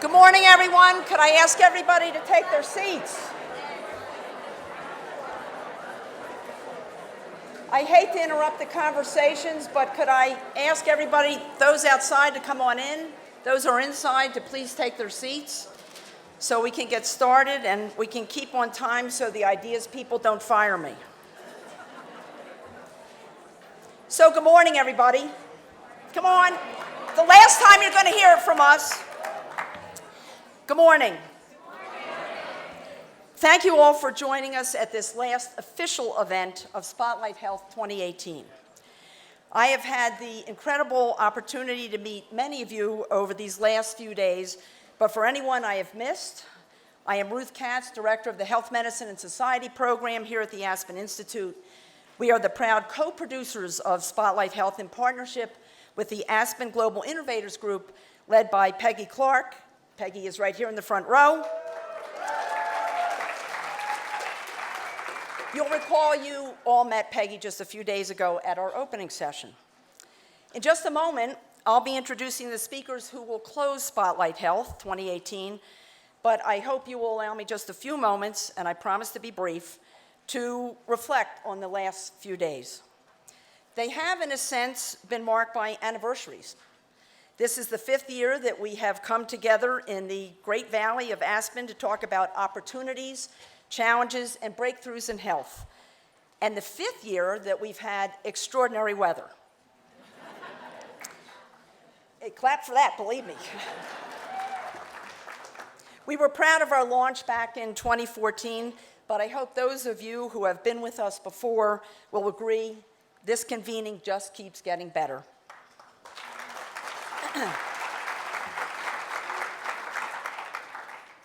Good morning, everyone. Could I ask everybody to take their seats? I hate to interrupt the conversations, but could I ask everybody, those outside to come on in, those who are inside to please take their seats so we can get started and we can keep on time so the ideas people don't fire me. So good morning, everybody. Come on. The last time you're going to hear it from us. Good morning. Thank you all for joining us at this last official event of Spotlight Health 2018. I have had the incredible opportunity to meet many of you over these last few days, but for anyone I have missed, I am Ruth Katz, Director of the Health Medicine and Society Program here at the Aspen Institute. We are the proud co-producers of Spotlight Health in partnership with the Aspen Global Innovators Group, led by Peggy Clark. Peggy is right here in the front row. You'll recall you all met Peggy just a few days ago at our opening session. In just a moment, I'll be introducing the speakers who will close Spotlight Health 2018, but I hope you will allow me just a few moments, and I promise to be brief, to reflect on the last few days. They have, in a sense, been marked by anniversaries. This is the 5th year that we have come together in the Great Valley of Aspen to talk about opportunities, challenges, and breakthroughs in health. And the 5th year that we've had extraordinary weather. Hey, clap for that, believe me. We were proud of our launch back in 2014, but I hope those of you who have been with us before will agree this convening just keeps getting better.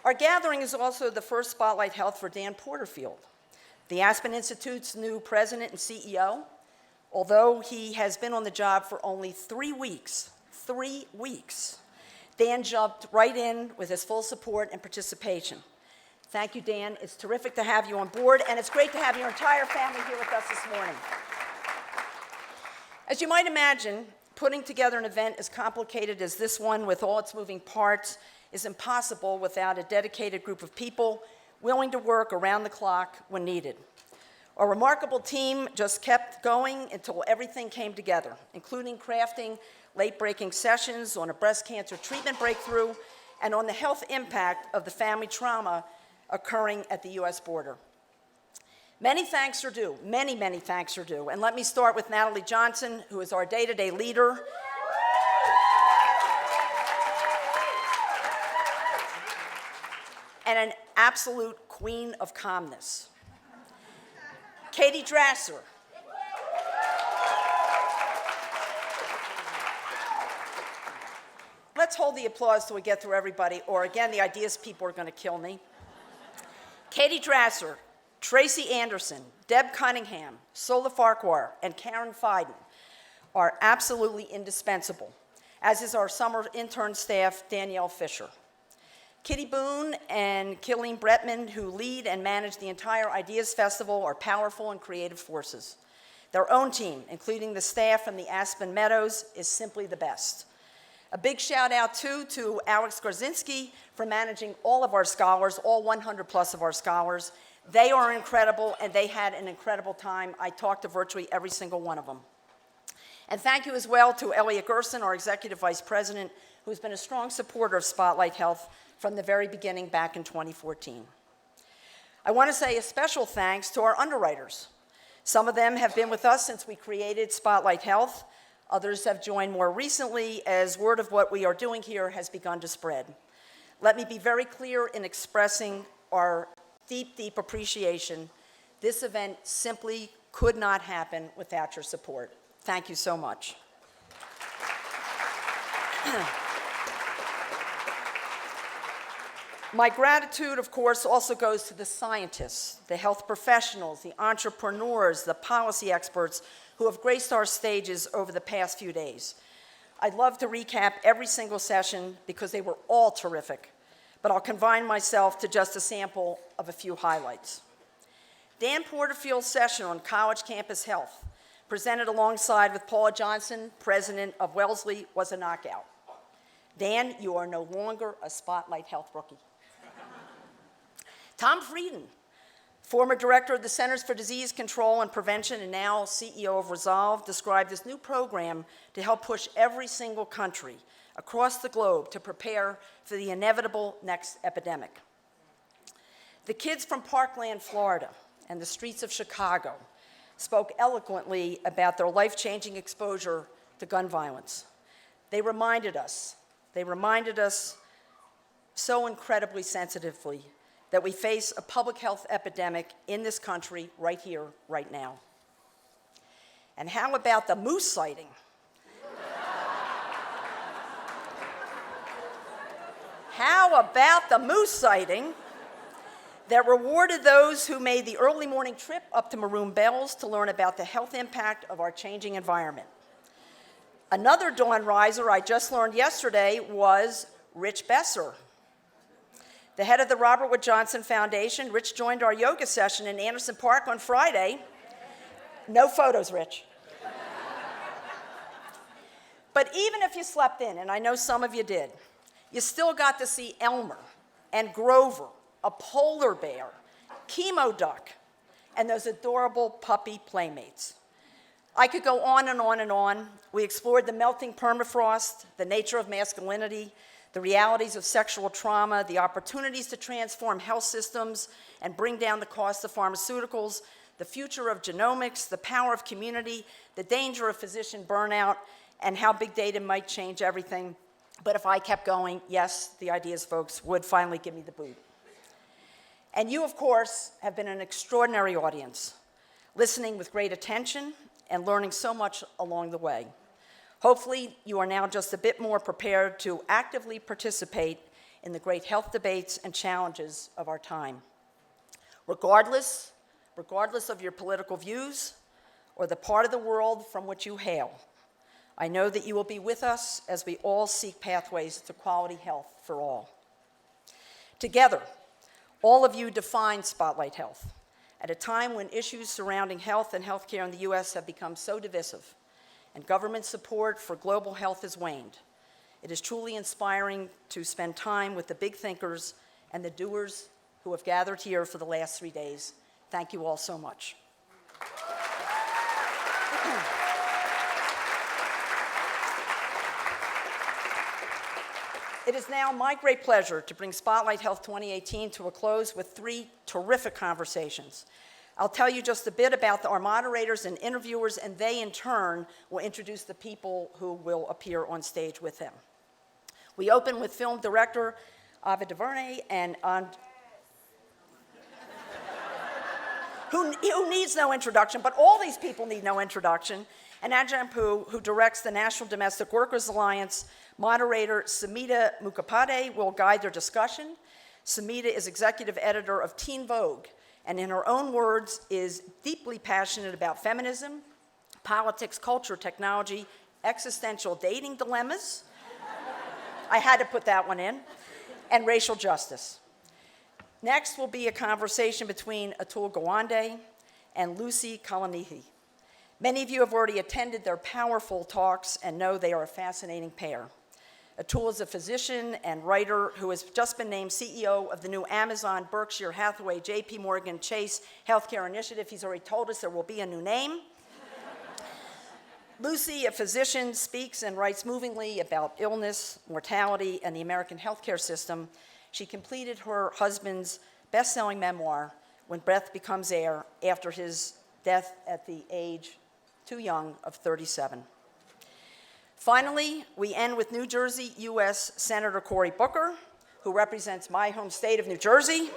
Our gathering is also the first Spotlight Health for Dan Porterfield, the Aspen Institute's new president and CEO. Although he has been on the job for only 3 weeks, Dan jumped right in with his full support and participation. Thank you, Dan. It's terrific to have you on board, and it's great to have your entire family here with us this morning. As you might imagine, putting together an event as complicated as this one with all its moving parts is impossible without a dedicated group of people willing to work around the clock when needed. Our remarkable team just kept going until everything came together, including crafting late-breaking sessions on a breast cancer treatment breakthrough and on the health impact of the family trauma occurring at the U.S. border. Many thanks are due, many thanks are due. And let me start with Natalie Johnson, who is our day-to-day leader. And an absolute queen of calmness. Katie Drasser. Let's hold the applause till we get through everybody, or again, the ideas people are going to kill me. Katie Drasser, Tracy Anderson, Deb Cunningham, Sola Farquhar, and Karen Fiden are absolutely indispensable, as is our summer intern staff, Danielle Fisher. Kitty Boone and Killeen Bretman, who lead and manage the entire Ideas Festival, are powerful and creative forces. Their own team, including the staff from the Aspen Meadows, is simply the best. A big shout out, too, to Alex Garzinski for managing all of our scholars, all 100 plus of our scholars. They are incredible, and they had an incredible time. I talked to virtually every single one of them. And thank you as well to Elliot Gerson, our Executive Vice President, who's been a strong supporter of Spotlight Health from the very beginning back in 2014. I want to say a special thanks to our underwriters. Some of them have been with us since we created Spotlight Health. Others have joined more recently as word of what we are doing here has begun to spread. Let me be very clear in expressing our deep appreciation. This event simply could not happen without your support. Thank you so much. My gratitude, of course, also goes to the scientists, the health professionals, the entrepreneurs, the policy experts who have graced our stages over the past few days. I'd love to recap every single session because they were all terrific, but I'll confine myself to just a sample of a few highlights. Dan Porterfield's session on college campus health, presented alongside with Paula Johnson, president of Wellesley, was a knockout. Dan, you are no longer a Spotlight Health rookie. Tom Frieden, former director of the Centers for Disease Control and Prevention and now CEO of Resolve, described this new program to help push every single country across the globe to prepare for the inevitable next epidemic. The kids from Parkland, Florida, and the streets of Chicago spoke eloquently about their life-changing exposure to gun violence. They reminded us so incredibly sensitively that we face a public health epidemic in this country right here, right now. And how about the moose sighting? How about the moose sighting that rewarded those who made the early morning trip up to Maroon Bells to learn about the health impact of our changing environment? Another dawn riser I just learned yesterday was Rich Besser. The head of the Robert Wood Johnson Foundation. Rich joined our yoga session in Anderson Park on Friday. No photos, Rich. But even if you slept in, and I know some of you did, you still got to see Elmer and Grover, a polar bear, chemo duck, and those adorable puppy playmates. I could go on and on and on. We explored the melting permafrost, the nature of masculinity, the realities of sexual trauma, the opportunities to transform health systems and bring down the cost of pharmaceuticals, the future of genomics, the power of community, the danger of physician burnout, and how big data might change everything. But if I kept going, yes, the ideas folks would finally give me the boot. And you, of course, have been an extraordinary audience, listening with great attention and learning so much along the way. Hopefully, you are now just a bit more prepared to actively participate in the great health debates and challenges of our time. Regardless of your political views or the part of the world from which you hail, I know that you will be with us as we all seek pathways to quality health for all. Together, all of you define Spotlight Health at a time when issues surrounding health and healthcare in the U.S. have become so divisive and government support for global health has waned. It is truly inspiring to spend time with the big thinkers and the doers who have gathered here for the last 3 days. Thank you all so much. It is now my great pleasure to bring Spotlight Health 2018 to a close with 3 terrific conversations. I'll tell you just a bit about our moderators and interviewers, and they, in turn, will introduce the people who will appear on stage with them. We open with film director DuVernay and who needs no introduction, but all these people need no introduction, and Ajahn Poo, who directs the National Domestic Workers Alliance. Moderator Samhita Mukhopadhyay will guide their discussion. Samhita is executive editor of Teen Vogue, and in her own words, is deeply passionate about feminism, politics, culture, technology, existential dating dilemmas, I had to put that one in, and racial justice. Next will be a conversation between Atul Gawande and Lucy Kalanithi. Many of you have already attended their powerful talks and know they are a fascinating pair. Atul is a physician and writer who has just been named CEO of the new Amazon, Berkshire Hathaway, JP Morgan Chase Healthcare Initiative. He's already told us there will be a new name. Lucy, a physician, speaks and writes movingly about illness, mortality, and the American healthcare system. She completed her husband's best-selling memoir, When Breath Becomes Air, after his death at the age too young of 37. Finally, we end with New Jersey U.S. Senator Cory Booker, who represents my home state of New Jersey.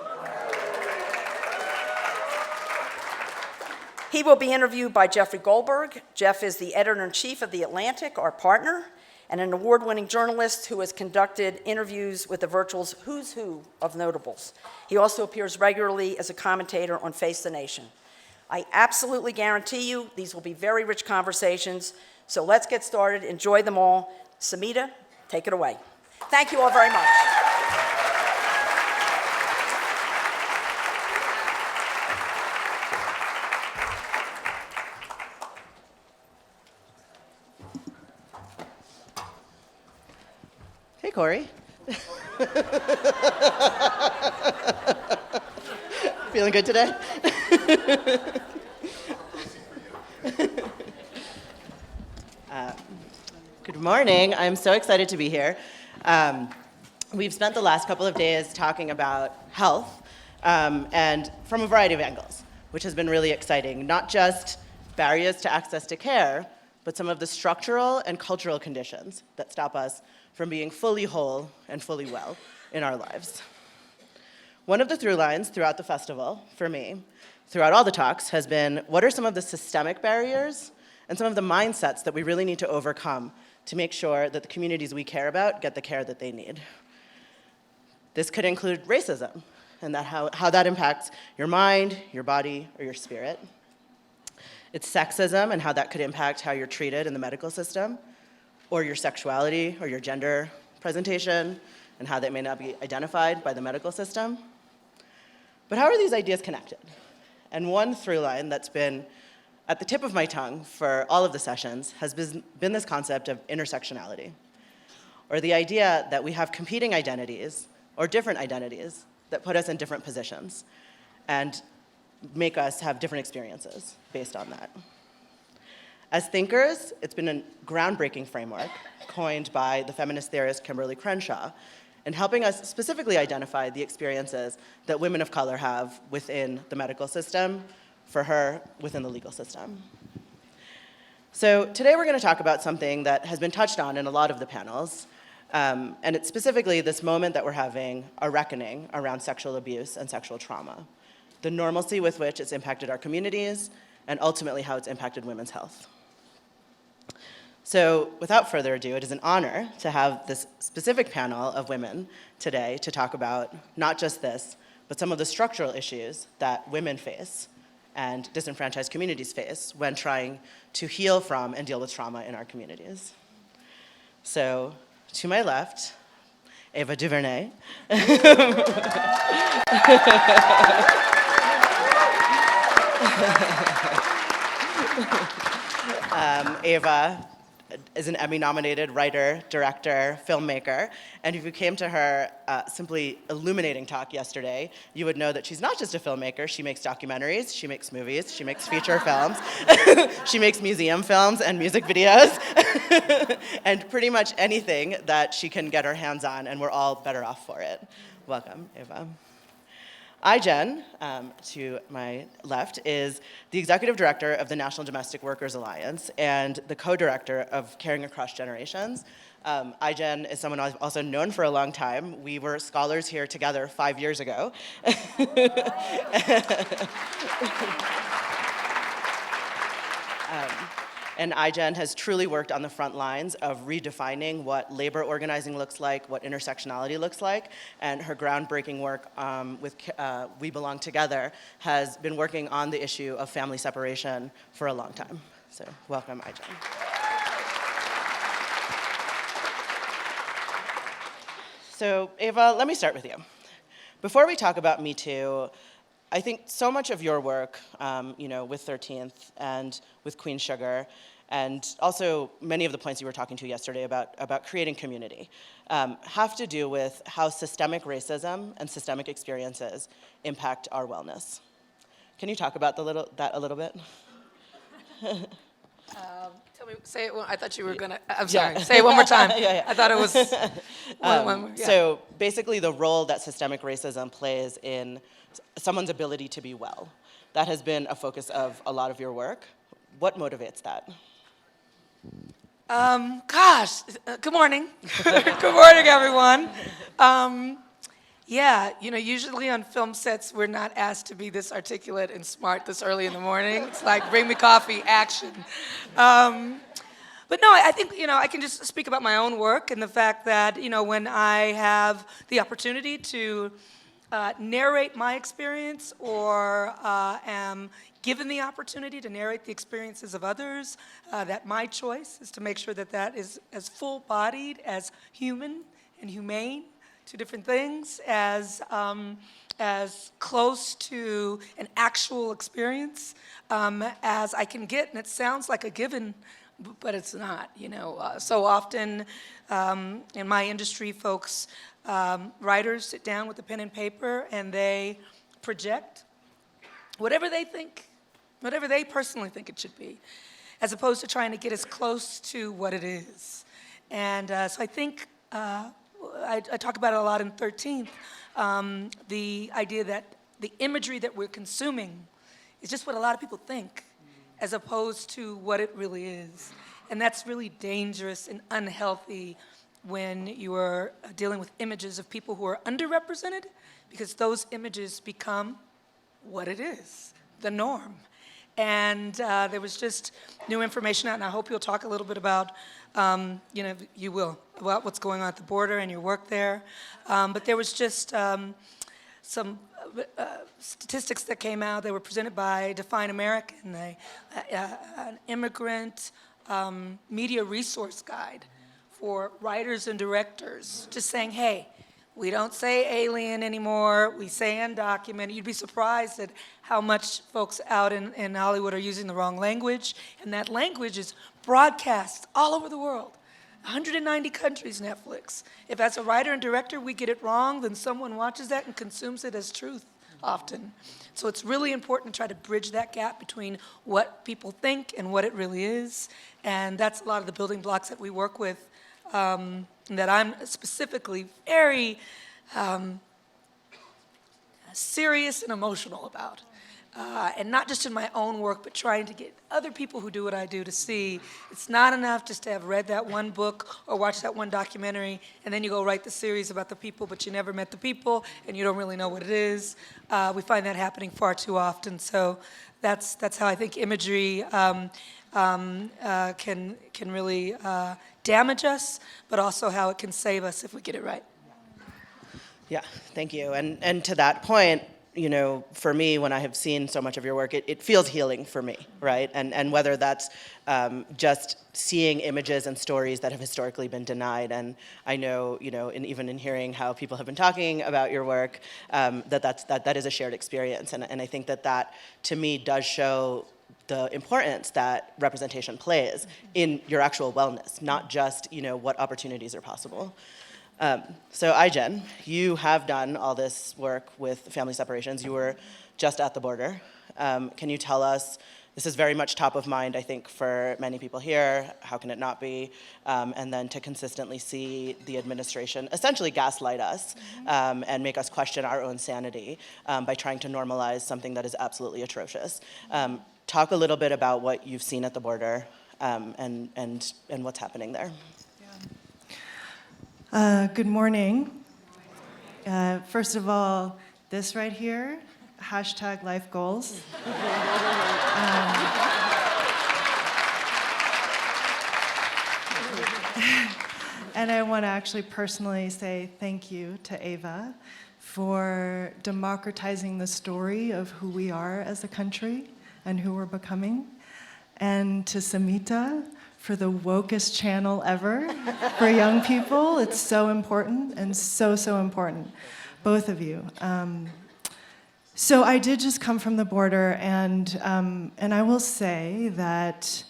He will be interviewed by Jeffrey Goldberg. Jeff is the editor-in-chief of The Atlantic, our partner, and an award-winning journalist who has conducted interviews with the Virtual's who's who of notables. He also appears regularly as a commentator on Face the Nation. I absolutely guarantee you these will be very rich conversations, so let's get started. Enjoy them all. Samhita, take it away. Thank you all very much. Hey, Hey, Cory. Feeling good today? Good morning. I'm so excited to be here. We've spent the last couple of days talking about health, and from a variety of angles, which has been really exciting. Not just barriers to access to care, but some of the structural and cultural conditions that stop us from being fully whole and fully well in our lives. One of the through lines throughout the festival, for me, throughout all the talks, has been what are some of the systemic barriers and some of the mindsets that we really need to overcome to make sure that the communities we care about get the care that they need. This could include racism, and how that impacts your mind, your body, or your spirit. It's sexism and how that could impact how you're treated in the medical system, or your sexuality or your gender presentation, and how that may not be identified by the medical system. But how are these ideas connected? And one through line that's been at the tip of my tongue for all of the sessions has been this concept of intersectionality, or the idea that we have competing identities or different identities that put us in different positions and make us have different experiences based on that. As thinkers, it's been a groundbreaking framework coined by the feminist theorist Kimberly Crenshaw, and helping us specifically identify the experiences that women of color have within the medical system, for her, within the legal system. So today we're going to talk about something that has been touched on in a lot of the panels, and it's specifically this moment that we're having, a reckoning around sexual abuse and sexual trauma, the normalcy with which it's impacted our communities, and ultimately how it's impacted women's health. So without further ado, it is an honor to have this specific panel of women today to talk about not just this, but some of the structural issues that women face and disenfranchised communities face when trying to heal from and deal with trauma in our communities. So to my left, Ava DuVernay. Ava is an Emmy-nominated writer, director, filmmaker, and if you came to her simply illuminating talk yesterday, you would know that she's not just a filmmaker. She makes documentaries, she makes movies, she makes feature films, she makes museum films and music videos, and pretty much anything that she can get her hands on, and we're all better off for it. Welcome, Ava. Jen, to my left, is the executive director of the National Domestic Workers Alliance and the co-director of Caring Across Generations. Jen is someone I've also known for a long time. We were scholars here together 5 years ago. And Jen has truly worked on the front lines of redefining what labor organizing looks like, what intersectionality looks like, and her groundbreaking work with We Belong Together has been working on the issue of family separation for a long time. So welcome, Jen. So Ava, let me start with you. Before we talk about Me Too, I think so much of your work, with 13th and with Queen Sugar, and also many of the points you were talking to yesterday about creating community, have to do with how systemic racism and systemic experiences impact our wellness. Can you talk about that a little bit? Tell me, say it. I thought you were gonna. I'm sorry. Say it one more time. Yeah. I thought it was. One more, yeah. So basically, the role that systemic racism plays in someone's ability to be well, that has been a focus of a lot of your work. What motivates that? Good morning. Good morning, everyone. Usually on film sets, we're not asked to be this articulate and smart this early in the morning. It's like, bring me coffee, action. But no, I think, I can just speak about my own work and the fact that, when I have the opportunity to narrate my experience or am given the opportunity to narrate the experiences of others, that my choice is to make sure that that is as full-bodied, as human and humane, two different things, as close to an actual experience as I can get. And it sounds like a given, but it's not, So often in my industry, folks, writers sit down with a pen and paper and they project whatever they think, whatever they personally think it should be, as opposed to trying to get as close to what it is. And so I think I talk about it a lot in 13th, the idea that the imagery that we're consuming is just what a lot of people think, as opposed to what it really is. And that's really dangerous and unhealthy when you are dealing with images of people who are underrepresented, because those images become what it is, the norm. And there was just new information out, and I hope you'll talk a little bit about, you will, about what's going on at the border and your work there. But there was just some statistics that came out. They were presented by Define American, an immigrant media resource guide for writers and directors, just saying, hey, we don't say alien anymore, we say undocumented. You'd be surprised at how much folks out in Hollywood are using the wrong language, and that language is broadcast all over the world. 190 countries, Netflix. If as a writer and director we get it wrong, then someone watches that and consumes it as truth often. So it's really important to try to bridge that gap between what people think and what it really is, and that's a lot of the building blocks that we work with, that I'm specifically very serious and emotional about. And not just in my own work, but trying to get other people who do what I do to see it's not enough just to have read that one book or watched that one documentary, and then you go write the series about the people, but you never met the people, and you don't really know what it is. We find that happening far too often. So that's how I think imagery can really damage us, but also how it can save us if we get it right. Yeah, thank you. And to that point, for me, when I have seen so much of your work, it feels healing for me, right? And whether that's just seeing images and stories that have historically been denied, and I know, even in hearing how people have been talking about your work, that is a shared experience, and I think that to me does show the importance that representation plays in your actual wellness, not just what opportunities are possible. So iJen, you have done all this work with family separations. You were just at the border. Can you tell us, this is very much top of mind, I think, for many people here. How can it not be? And then to consistently see the administration essentially gaslight us and make us question our own sanity by trying to normalize something that is absolutely atrocious. Talk a little bit about what you've seen at the border and what's happening there. Good morning. First of all, this right here, #LifeGoals. And I want to actually personally say thank you to Ava for democratizing the story of who we are as a country and who we're becoming, and to Samhita for the wokest channel ever for young people. It's so important, and so important, both of you. So I did just come from the border, and I will say that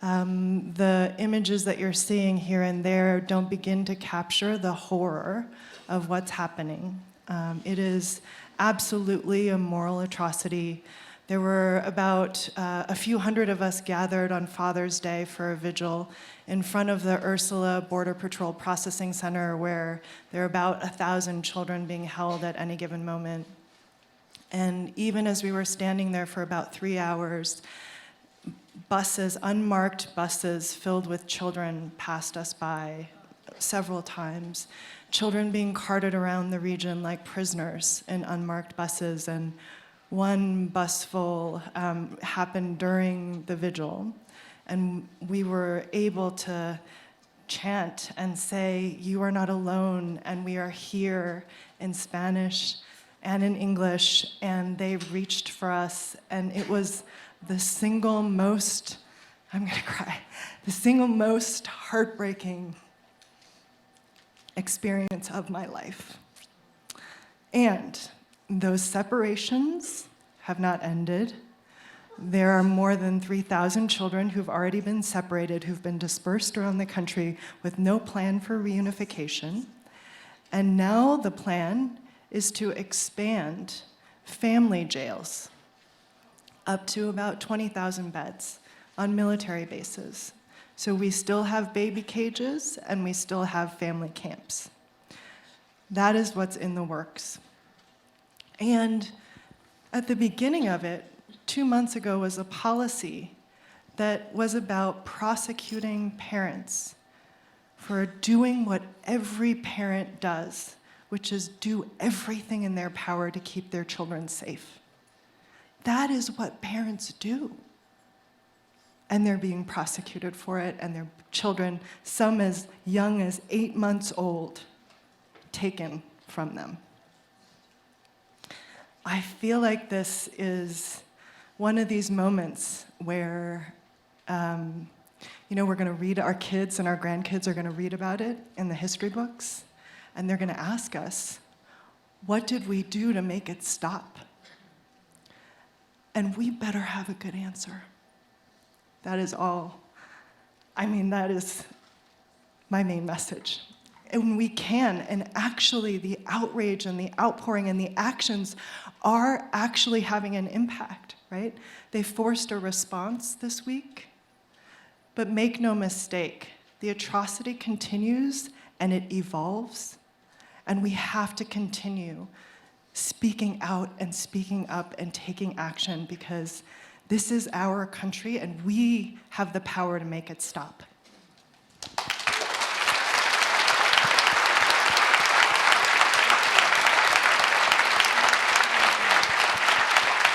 the images that you're seeing here and there don't begin to capture the horror of what's happening. It is absolutely a moral atrocity. There were about a few hundred of us gathered on Father's Day for a vigil in front of the Ursula Border Patrol Processing Center, where there are about 1,000 children being held at any given moment. And even as we were standing there for about 3 hours, buses, unmarked buses filled with children passed us by several times. Children being carted around the region like prisoners in unmarked buses, and one bus full happened during the vigil, and we were able to chant and say, "You are not alone, and we are here," in Spanish and in English, and they reached for us, and it was the single most, I'm gonna cry, the single most heartbreaking experience of my life. And those separations have not ended. There are more than 3,000 children who've already been separated, who've been dispersed around the country with no plan for reunification. And now the plan is to expand family jails up to about 20,000 beds on military bases. So we still have baby cages and we still have family camps. That is what's in the works. And at the beginning of it, 2 months ago, was a policy that was about prosecuting parents for doing what every parent does, which is do everything in their power to keep their children safe. That is what parents do. And they're being prosecuted for it, and their children, some as young as 8 months old, taken from them. I feel like this is one of these moments where, we're going to read, our kids and our grandkids are going to read about it in the history books, and they're going to ask us, what did we do to make it stop? And we better have a good answer. That is all. That is my main message. And we can, and actually the outrage and the outpouring and the actions are actually having an impact, right? They forced a response this week, but make no mistake, the atrocity continues and it evolves, and we have to continue speaking out and speaking up and taking action, because this is our country and we have the power to make it stop.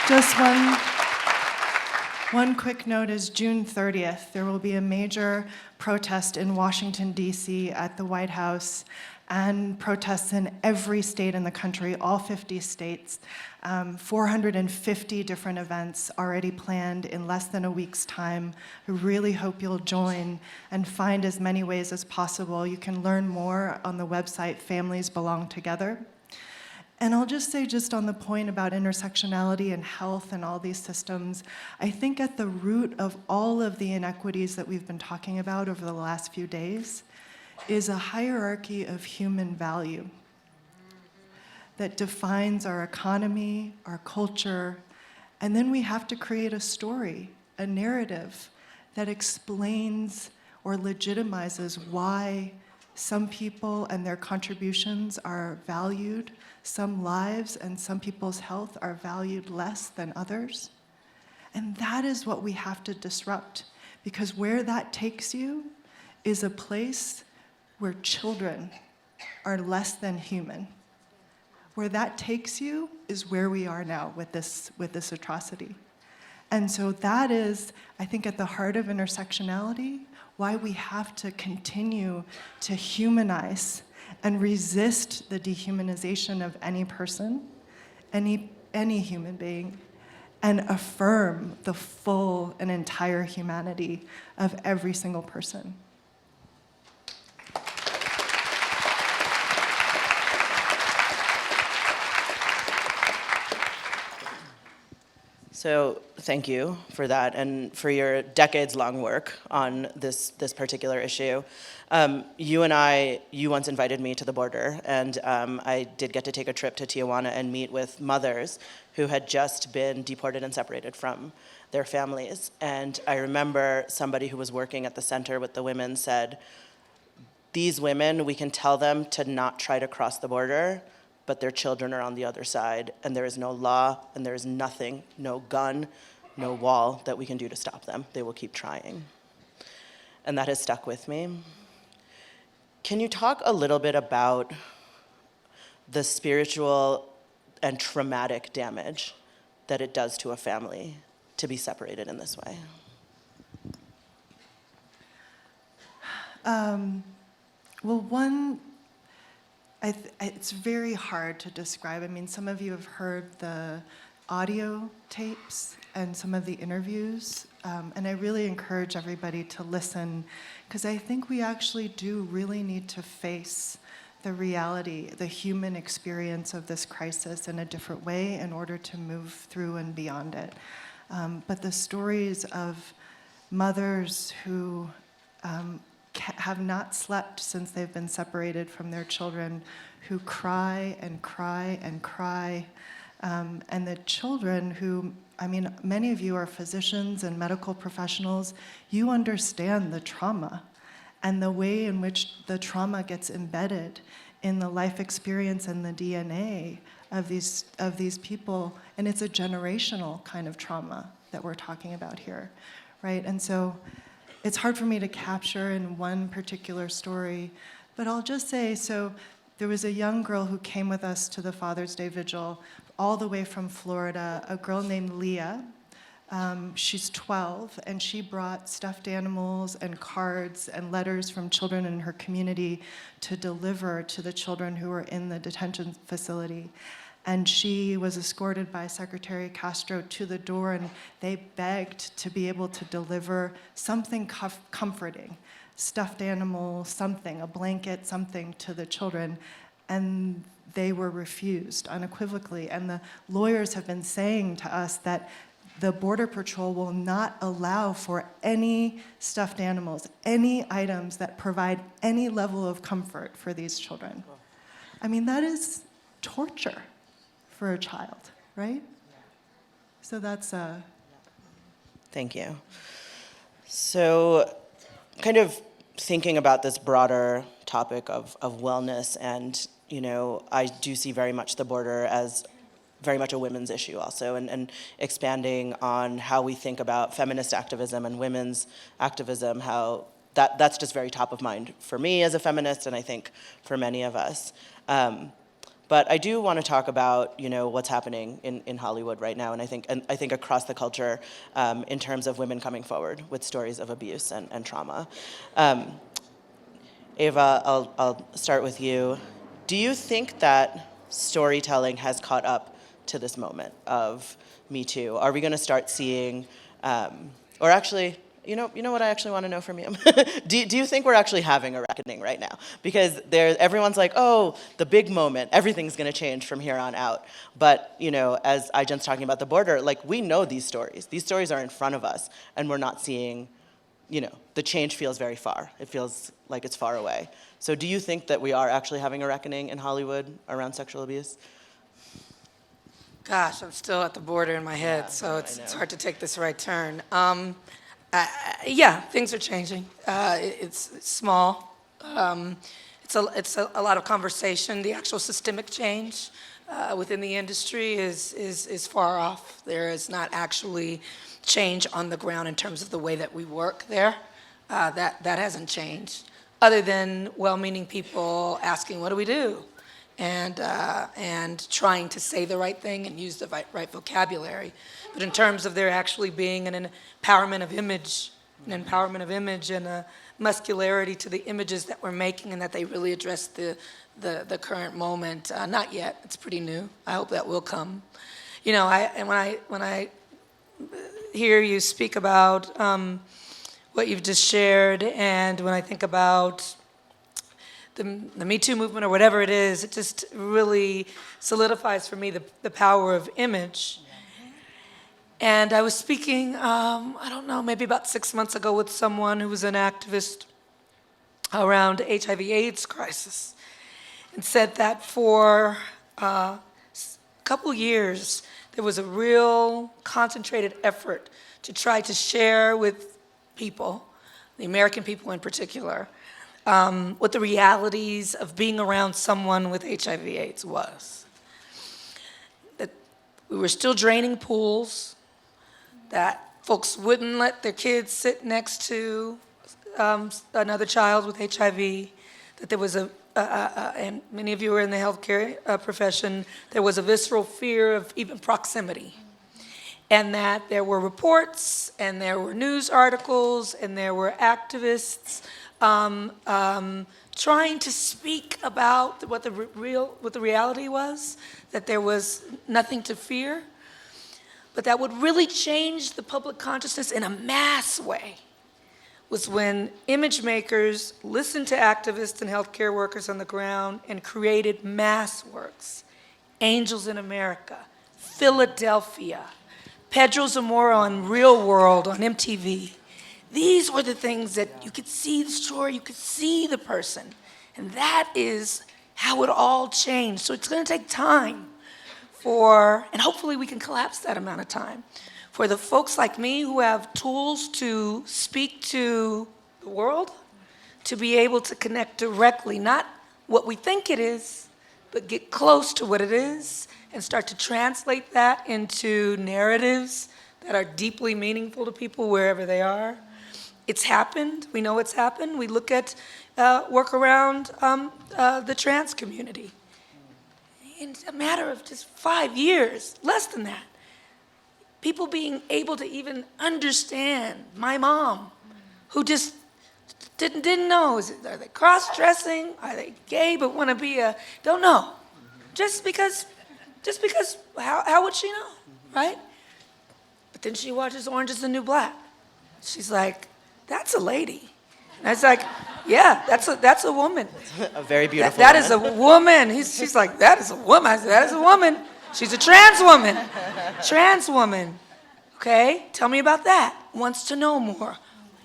Just one quick note is June 30th, there will be a major protest in Washington, D.C. at the White House, and protests in every state in the country, all 50 states. 450 different events already planned in less than a week's time. I really hope you'll join and find as many ways as possible. You can learn more on the website Families Belong Together. And I'll just say, just on the point about intersectionality and health and all these systems, I think at the root of all of the inequities that we've been talking about over the last few days is a hierarchy of human value that defines our economy, our culture, and then we have to create a story, a narrative that explains or legitimizes why some people and their contributions are valued, some lives and some people's health are valued less than others. And that is what we have to disrupt, because where that takes you is a place where children are less than human. Where that takes you is where we are now with this atrocity. And so that is, I think, at the heart of intersectionality, why we have to continue to humanize and resist the dehumanization of any person, any human being, and affirm the full and entire humanity of every single person. So thank you for that and for your decades-long work on this particular issue. You once invited me to the border, and I did get to take a trip to Tijuana and meet with mothers who had just been deported and separated from their families. And I remember somebody who was working at the center with the women said, these women, we can tell them to not try to cross the border, but their children are on the other side, and there is no law, and there is nothing, no gun, no wall that we can do to stop them. They will keep trying. And that has stuck with me. Can you talk a little bit about the spiritual and traumatic damage that it does to a family to be separated in this way? It's very hard to describe. I mean, some of you have heard the audio tapes and some of the interviews, and I really encourage everybody to listen, because I think we actually do really need to face the reality, the human experience of this crisis in a different way in order to move through and beyond it. but the stories of mothers who have not slept since they've been separated from their children, who cry and cry and cry, and the children who, I mean, many of you are physicians and medical professionals. You understand the trauma and the way in which the trauma gets embedded in the life experience and the DNA of these people, and it's a generational kind of trauma that we're talking about here, right? And so it's hard for me to capture in one particular story, but I'll just say, so there was a young girl who came with us to the Father's Day Vigil all the way from Florida, a girl named Leah. She's 12, and she brought stuffed animals and cards and letters from children in her community to deliver to the children who were in the detention facility. And she was escorted by Secretary Castro to the door, and they begged to be able to deliver something comforting, stuffed animal, something, a blanket, something to the children. And they were refused unequivocally. And the lawyers have been saying to us that the Border Patrol will not allow for any stuffed animals, any items that provide any level of comfort for these children. I mean, that is torture for a child, right? So that's Thank you. So kind of thinking about this broader topic of wellness, and, you know, I do see very much the border as very much a women's issue also, and expanding on how we think about feminist activism and women's activism, how that's just very top of mind for me as a feminist, and I think for many of us. But I do want to talk about, you know, what's happening in Hollywood right now, and I think across the culture in terms of women coming forward with stories of abuse and trauma. Ava, I'll start with you. Do you think that storytelling has caught up to this moment of Me Too? Are we going to start seeing, or actually, you know what I actually want to know from you? do you think we're actually having a reckoning right now? Because everyone's like, oh, the big moment, everything's going to change from here on out. But, you know, as Ijan's talking about the border, like, we know these stories. These stories are in front of us, and we're not seeing, you know, the change feels very far. It feels like it's far away. So do you think that we are actually having a reckoning in Hollywood around sexual abuse? Gosh, I'm still at the border in my head, so it's hard to take this right turn. Yeah, things are changing. It's small. It's a lot of conversation. The actual systemic change within the industry is far off. There is not actually change on the ground in terms of the way that we work there. That hasn't changed, other than well-meaning people asking, "What do we do?" and trying to say the right thing and use the right vocabulary. But in terms of there actually being an empowerment of image and a muscularity to the images that we're making, and that they really address the current moment, not yet. It's pretty new. I hope that will come. You know, when I hear you speak about what you've just shared, and when I think about the Me Too movement, or whatever it is, it just really solidifies for me the power of image. And I was speaking, I don't know, maybe about 6 months ago with someone who was an activist around the HIV/AIDS crisis, and said that for a couple years, there was a real concentrated effort to try to share with people, the American people in particular, what the realities of being around someone with HIV/AIDS was. That we were still draining pools, that folks wouldn't let their kids sit next to another child with HIV, that there was and many of you are in the healthcare profession, there was a visceral fear of even proximity. And that there were reports, and there were news articles, and there were activists trying to speak about what the reality was, that there was nothing to fear, but that would really change the public consciousness in a mass way was when image makers listened to activists and healthcare workers on the ground and created mass works. Angels in America, Philadelphia, Pedro Zamora on Real World on MTV. These were the things that you could see the story, you could see the person. And that is how it all changed. So it's going to take time and hopefully we can collapse that amount of time, for the folks like me who have tools to speak to the world, to be able to connect directly, not what we think it is, but get close to what it is and start to translate that into narratives that are deeply meaningful to people wherever they are. It's happened. We know it's happened. We look at work around the trans community. In a matter of just 5 years, less than that, people being able to even understand my mom, who just didn't know, are they cross-dressing, are they gay but want to be don't know. Just because, how would she know, right? But then she watches Orange is the New Black. She's like, that's a lady. And I was like, yeah, that's a woman. A very beautiful That woman. is a woman. She's like, that is a woman. I said, that is a woman. She's a trans woman. Trans woman. Okay, tell me about that. Wants to know more.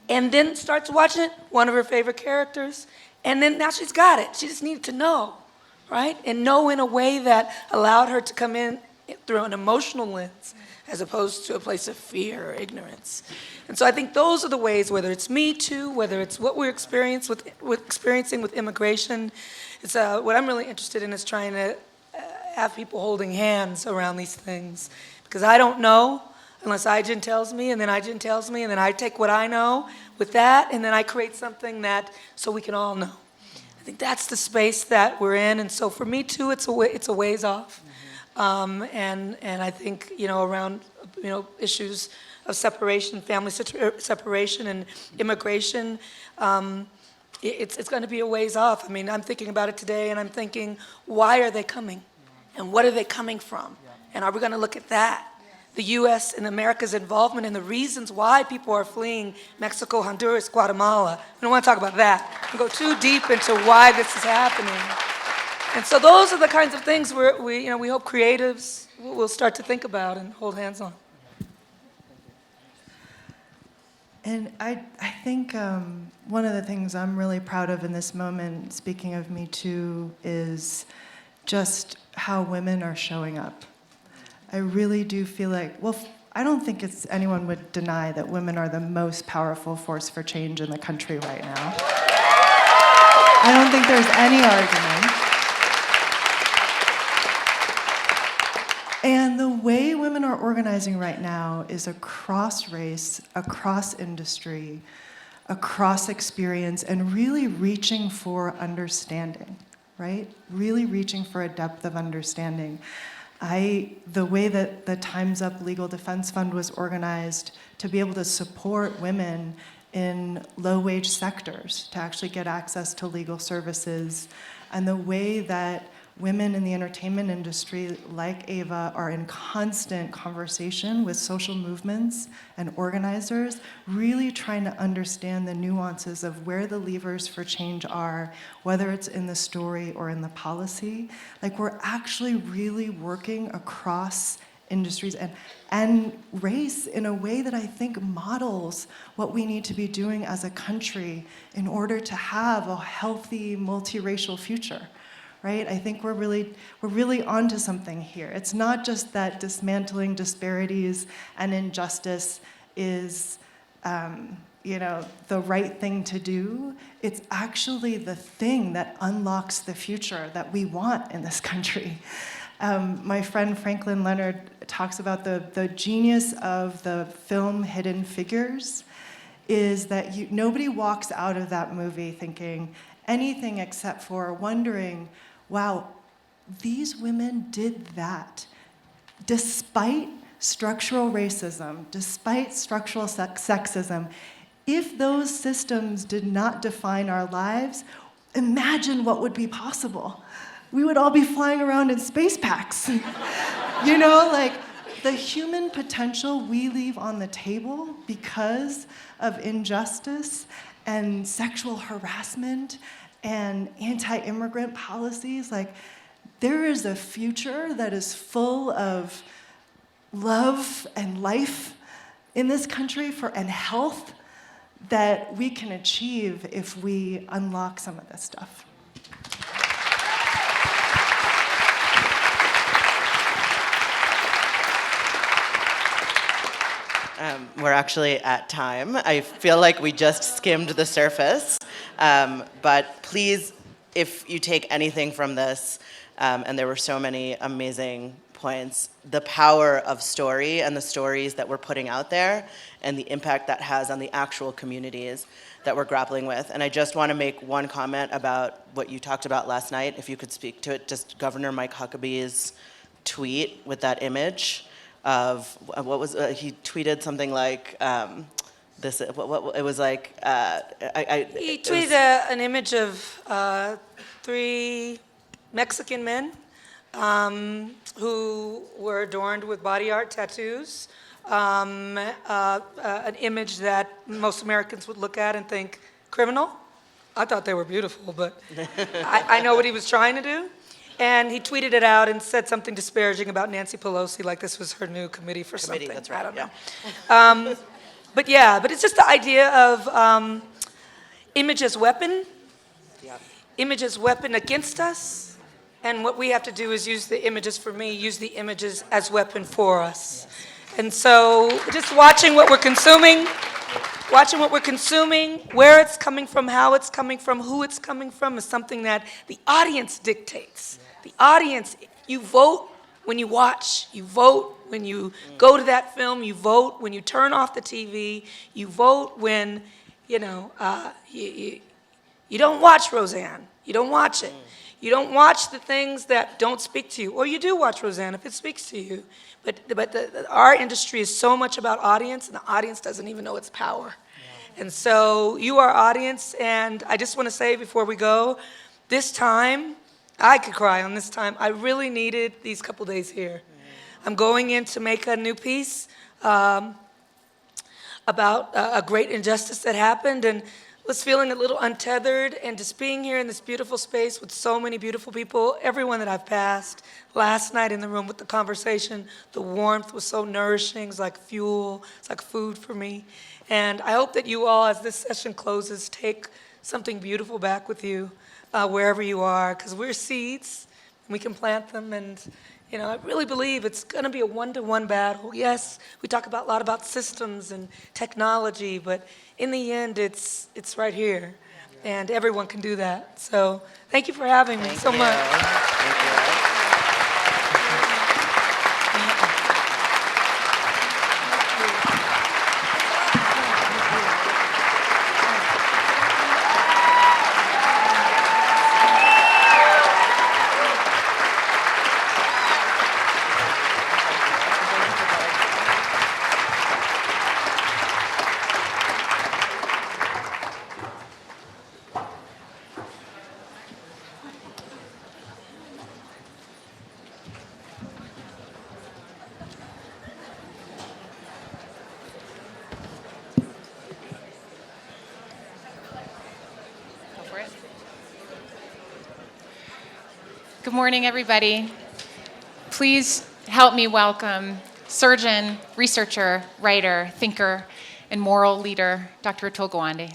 And then starts watching it, one of her favorite characters. And then now she's got it. She just needed to know, right? And know in a way that allowed her to come in through an emotional lens as opposed to a place of fear or ignorance. And so I think those are the ways, whether it's Me Too, whether it's what we're experiencing with immigration, it's what I'm really interested in is trying to have people holding hands around these things. Because I don't know unless Ijin tells me, and then Ijin tells me, and then I take what I know with that, and then I create something so we can all know. I think that's the space that we're in, and so for Me Too, it's a ways off. And I think, around, issues of separation, family separation and immigration, it's going to be a ways off. I mean, I'm thinking about it today and I'm thinking, why are they coming? And what are they coming from? And are we going to look at that? The U.S. and America's involvement and the reasons why people are fleeing Mexico, Honduras, Guatemala. We don't want to talk about that. We go too deep into why this is happening. And so those are the kinds of things we hope creatives will start to think about and hold hands on. And I think one of the things I'm really proud of in this moment, speaking of Me Too, is just how women are showing up. I really do feel like, I don't think anyone would deny that women are the most powerful force for change in the country right now. I don't think there's any argument. And the way women are organizing right now is across race, across industry, across experience, and really reaching for understanding, right? Really reaching for a depth of understanding. The way that the Time's Up Legal Defense Fund was organized to be able to support women in low-wage sectors to actually get access to legal services, and the way that women in the entertainment industry, like Ava, are in constant conversation with social movements and organizers, really trying to understand the nuances of where the levers for change are, whether it's in the story or in the policy. Like, we're actually really working across industries and race in a way that I think models what we need to be doing as a country in order to have a healthy, multiracial future. Right? I think we're really onto something here. It's not just that dismantling disparities and injustice is, the right thing to do. It's actually the thing that unlocks the future that we want in this country. My friend Franklin Leonard talks about the genius of the film Hidden Figures is that nobody walks out of that movie thinking anything except for wondering, wow, these women did that. Despite structural racism, despite structural sexism, if those systems did not define our lives, imagine what would be possible. We would all be flying around in space packs. The human potential we leave on the table because of injustice and sexual harassment and anti-immigrant policies, there is a future that is full of love and life in this country and health that we can achieve if we unlock some of this stuff. We're actually at time. I feel like we just skimmed the surface. But please, if you take anything from this, and there were so many amazing points, the power of story and the stories that we're putting out there and the impact that has on the actual communities that we're grappling with. And I just want to make one comment about what you talked about last night, if you could speak to it, just Governor Mike Huckabee's tweet with that image of what was he tweeted something like this. What it was like. He tweeted an image of 3 Mexican men who were adorned with body art tattoos. An image that most Americans would look at and think criminal. I thought they were beautiful, but I know what he was trying to do. And he tweeted it out and said something disparaging about Nancy Pelosi, like this was her new committee for something. That's right. I don't know. But it's just the idea of image as weapon, image as weapon against us, and what we have to do is use the images, for me, use the images as weapon for us. And so just watching what we're consuming, where it's coming from, how it's coming from, who it's coming from, is something that the audience dictates. The audience, you vote when you watch, you vote when you go to that film, you vote when you turn off the TV, you vote when, you don't watch Roseanne, you don't watch it. You don't watch the things that don't speak to you, or you do watch Roseanne if it speaks to you. But our industry is so much about audience, and the audience doesn't even know its power. And so you are audience, and I just want to say before we go, this time, I could cry on this time. I really needed these couple days here. I'm going in to make a new piece about a great injustice that happened, and was feeling a little untethered, and just being here in this beautiful space with so many beautiful people, everyone that I've passed, last night in the room with the conversation, the warmth was so nourishing, it's like fuel, it's like food for me. And I hope that you all, as this session closes, take something beautiful back with you wherever you are, because we're seeds, and we can plant them, and I really believe it's going to be a one-to-one battle. Yes, we talk a lot about systems and technology, but in the end, it's right here, and everyone can do that. So thank you for having me so much. Thank you. Good morning, everybody. Please help me welcome surgeon, researcher, writer, thinker, and moral leader, Dr. Atul Gawande.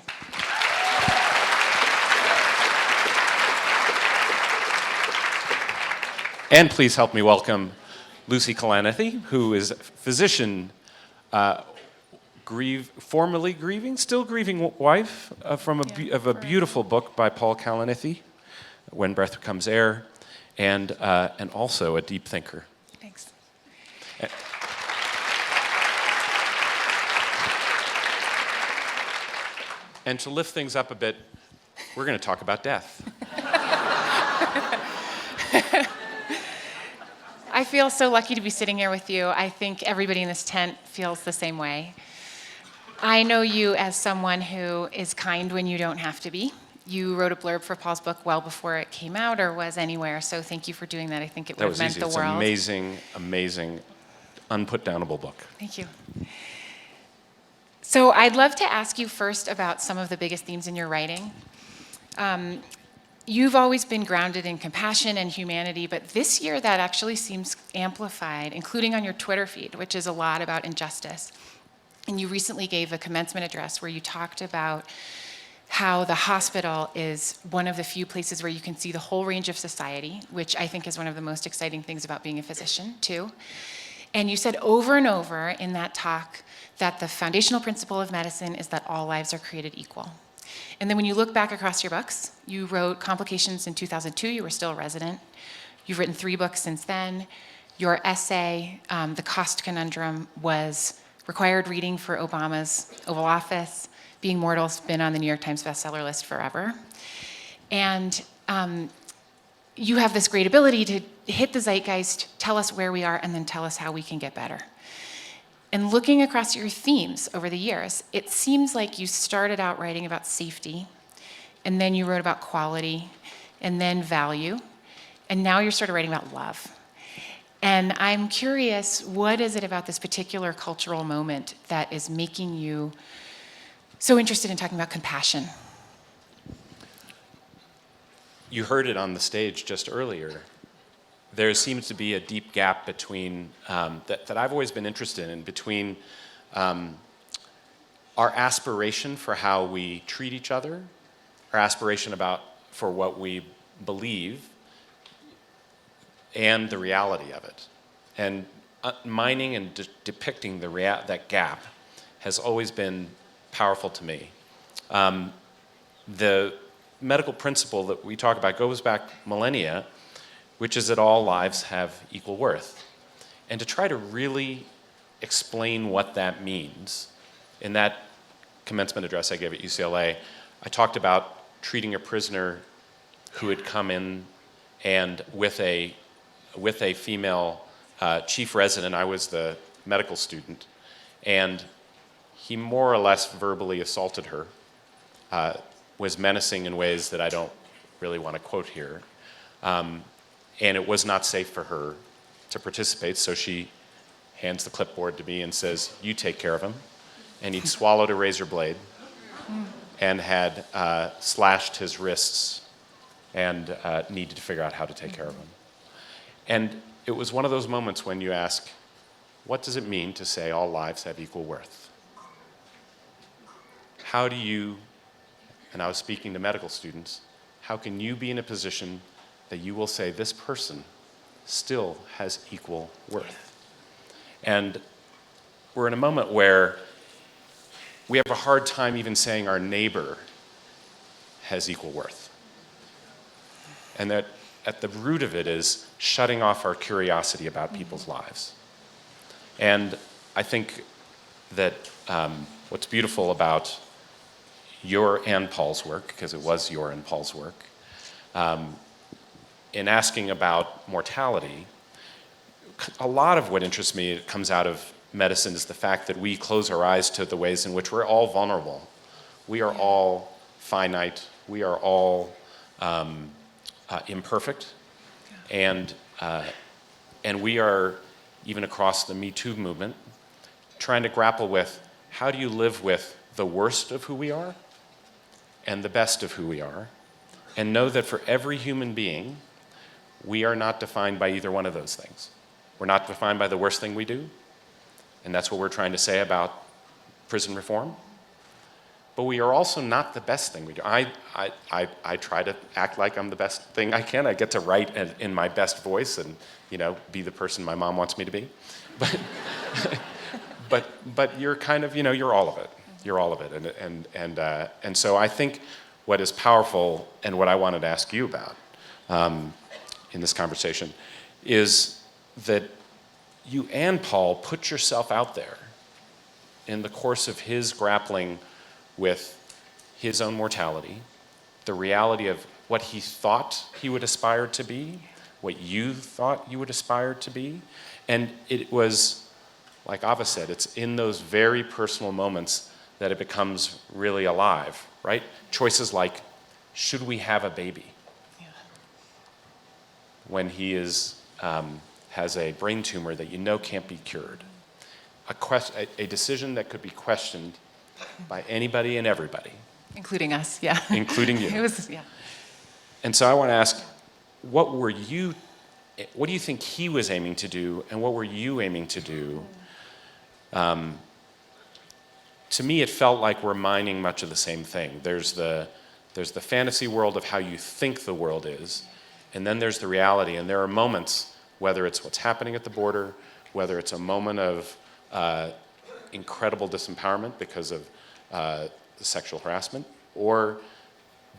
And please help me welcome Lucy Kalanithi, who is a physician, formerly grieving, still grieving wife of a beautiful book by Paul Kalanithi, When Breath Becomes Air, and also a deep thinker. Thanks. And to lift things up a bit, we're going to talk about death. I feel so lucky to be sitting here with you. I think everybody in this tent feels the same way. I know you as someone who is kind when you don't have to be. You wrote a blurb for Paul's book well before it came out or was anywhere, so thank you for doing that. I think it would have meant the world. It's an amazing, amazing, unputdownable book. Thank you. So I'd love to ask you first about some of the biggest themes in your writing. you've always been grounded in compassion and humanity, but this year that actually seems amplified, including on your Twitter feed, which is a lot about injustice. And you recently gave a commencement address where you talked about how the hospital is one of the few places where you can see the whole range of society, which I think is one of the most exciting things about being a physician, too. And you said over and over in that talk that the foundational principle of medicine is that all lives are created equal. And then when you look back across your books, you wrote Complications in 2002, you were still a resident. You've written 3 books since then. Your essay, The Cost Conundrum, was required reading for Obama's Oval Office. Being Mortal's been on the New York Times bestseller list forever. And you have this great ability to hit the zeitgeist, tell us where we are, and then tell us how we can get better. And looking across your themes over the years, it seems like you started out writing about safety, and then you wrote about quality, and then value, and now you're sort of writing about love. And I'm curious, what is it about this particular cultural moment that is making you so interested in talking about compassion? You heard it on the stage just earlier. There seems to be a deep gap between, that I've always been interested in, between our aspiration for how we treat each other, our aspiration for what we believe, and the reality of it. And mining and depicting that gap has always been powerful to me. The medical principle that we talk about goes back millennia, which is that all lives have equal worth. And to try to really explain what that means, in that commencement address I gave at UCLA, I talked about treating a prisoner who had come in and with a female chief resident, I was the medical student, and he more or less verbally assaulted her, was menacing in ways that I don't really want to quote here. And it was not safe for her to participate, so she hands the clipboard to me and says, "You take care of him." And he'd swallowed a razor blade and had slashed his wrists and needed to figure out how to take care of him. And it was one of those moments when you ask, what does it mean to say all lives have equal worth? How do you, and I was speaking to medical students, how can you be in a position that you will say this person still has equal worth? And we're in a moment where we have a hard time even saying our neighbor has equal worth. And that at the root of it is shutting off our curiosity about people's lives. And I think that what's beautiful about your and Paul's work, because it was your and Paul's work, in asking about mortality, a lot of what interests me comes out of medicine is the fact that we close our eyes to the ways in which we're all vulnerable. We are all finite. We are all imperfect. And we are, even across the Me Too movement, trying to grapple with how do you live with the worst of who we are and the best of who we are, and know that for every human being, we are not defined by either one of those things. We're not defined by the worst thing we do, and that's what we're trying to say about prison reform. But we are also not the best thing we do. I try to act like I'm the best thing I can. I get to write in my best voice and, be the person my mom wants me to be. But you're kind of, you're all of it. You're all of it. And so I think what is powerful and what I wanted to ask you about in this conversation is that you and Paul put yourself out there in the course of his grappling with his own mortality, the reality of what he thought he would aspire to be, what you thought you would aspire to be. And it was, like Ava said, it's in those very personal moments that it becomes really alive, right? Choices like, should we have a baby? Yeah. When he has a brain tumor that can't be cured. A decision that could be questioned by anybody and everybody. Including us, yeah. Including you. It was, yeah. And so I want to ask, what do you think he was aiming to do, and what were you aiming to do? To me, it felt like we're mining much of the same thing. There's the fantasy world of how you think the world is, and then there's the reality. And there are moments, whether it's what's happening at the border, whether it's a moment of incredible disempowerment because of sexual harassment, or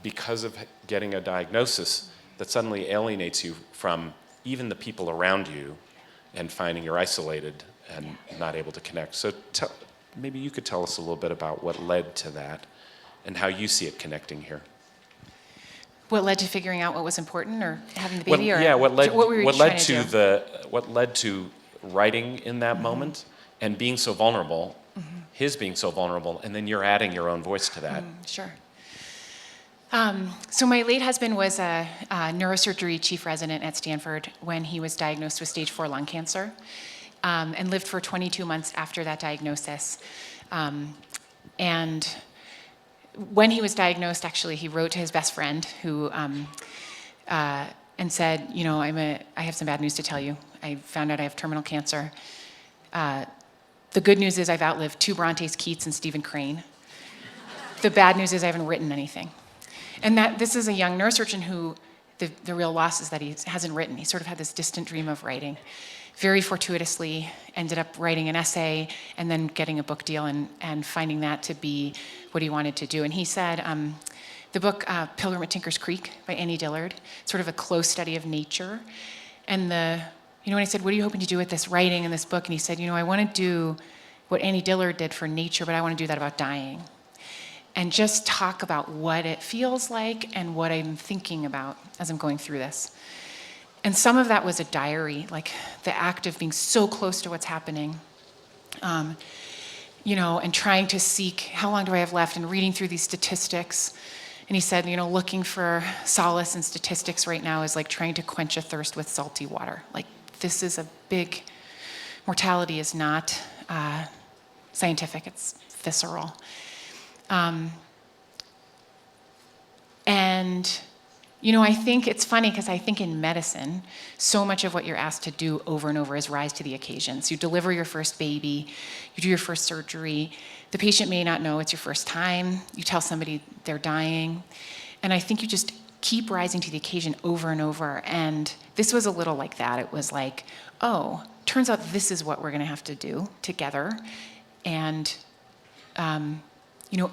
because of getting a diagnosis that suddenly alienates you from even the people around you and finding you're isolated and not able to connect. So maybe you could tell us a little bit about what led to that and how you see it connecting here. What led to figuring out what was important, or having the baby, what led led to writing in that moment and being so vulnerable, his being so vulnerable, and then you're adding your own voice to that. Sure. So my late husband was a neurosurgery chief resident at Stanford when he was diagnosed with stage 4 lung cancer, and lived for 22 months after that diagnosis. And when he was diagnosed, actually, he wrote to his best friend who and said, I have some bad news to tell you. I found out I have terminal cancer. The good news is I've outlived 2 Brontes, Keats, and Stephen Crane. The bad news is I haven't written anything. And that this is a young neurosurgeon who the real loss is that he hasn't written. He sort of had this distant dream of writing. Very fortuitously ended up writing an essay and then getting a book deal and finding that to be what he wanted to do. And he said, the book Pilgrim at Tinker's Creek by Annie Dillard, sort of a close study of nature. And when I said, what are you hoping to do with this writing and this book? And he said, I want to do what Annie Dillard did for nature, but I want to do that about dying. And just talk about what it feels like and what I'm thinking about as I'm going through this. And some of that was a diary, like the act of being so close to what's happening, and trying to seek, how long do I have left, and reading through these statistics. And he said, looking for solace in statistics right now is like trying to quench a thirst with salty water. Like, this is a big, mortality is not scientific, it's visceral. I think it's funny because I think in medicine, so much of what you're asked to do over and over is rise to the occasion. So you deliver your first baby, you do your first surgery. The patient may not know it's your first time. You tell somebody they're dying. And I think you just keep rising to the occasion over and over. And this was a little like that. It was like, oh, turns out this is what we're going to have to do together. And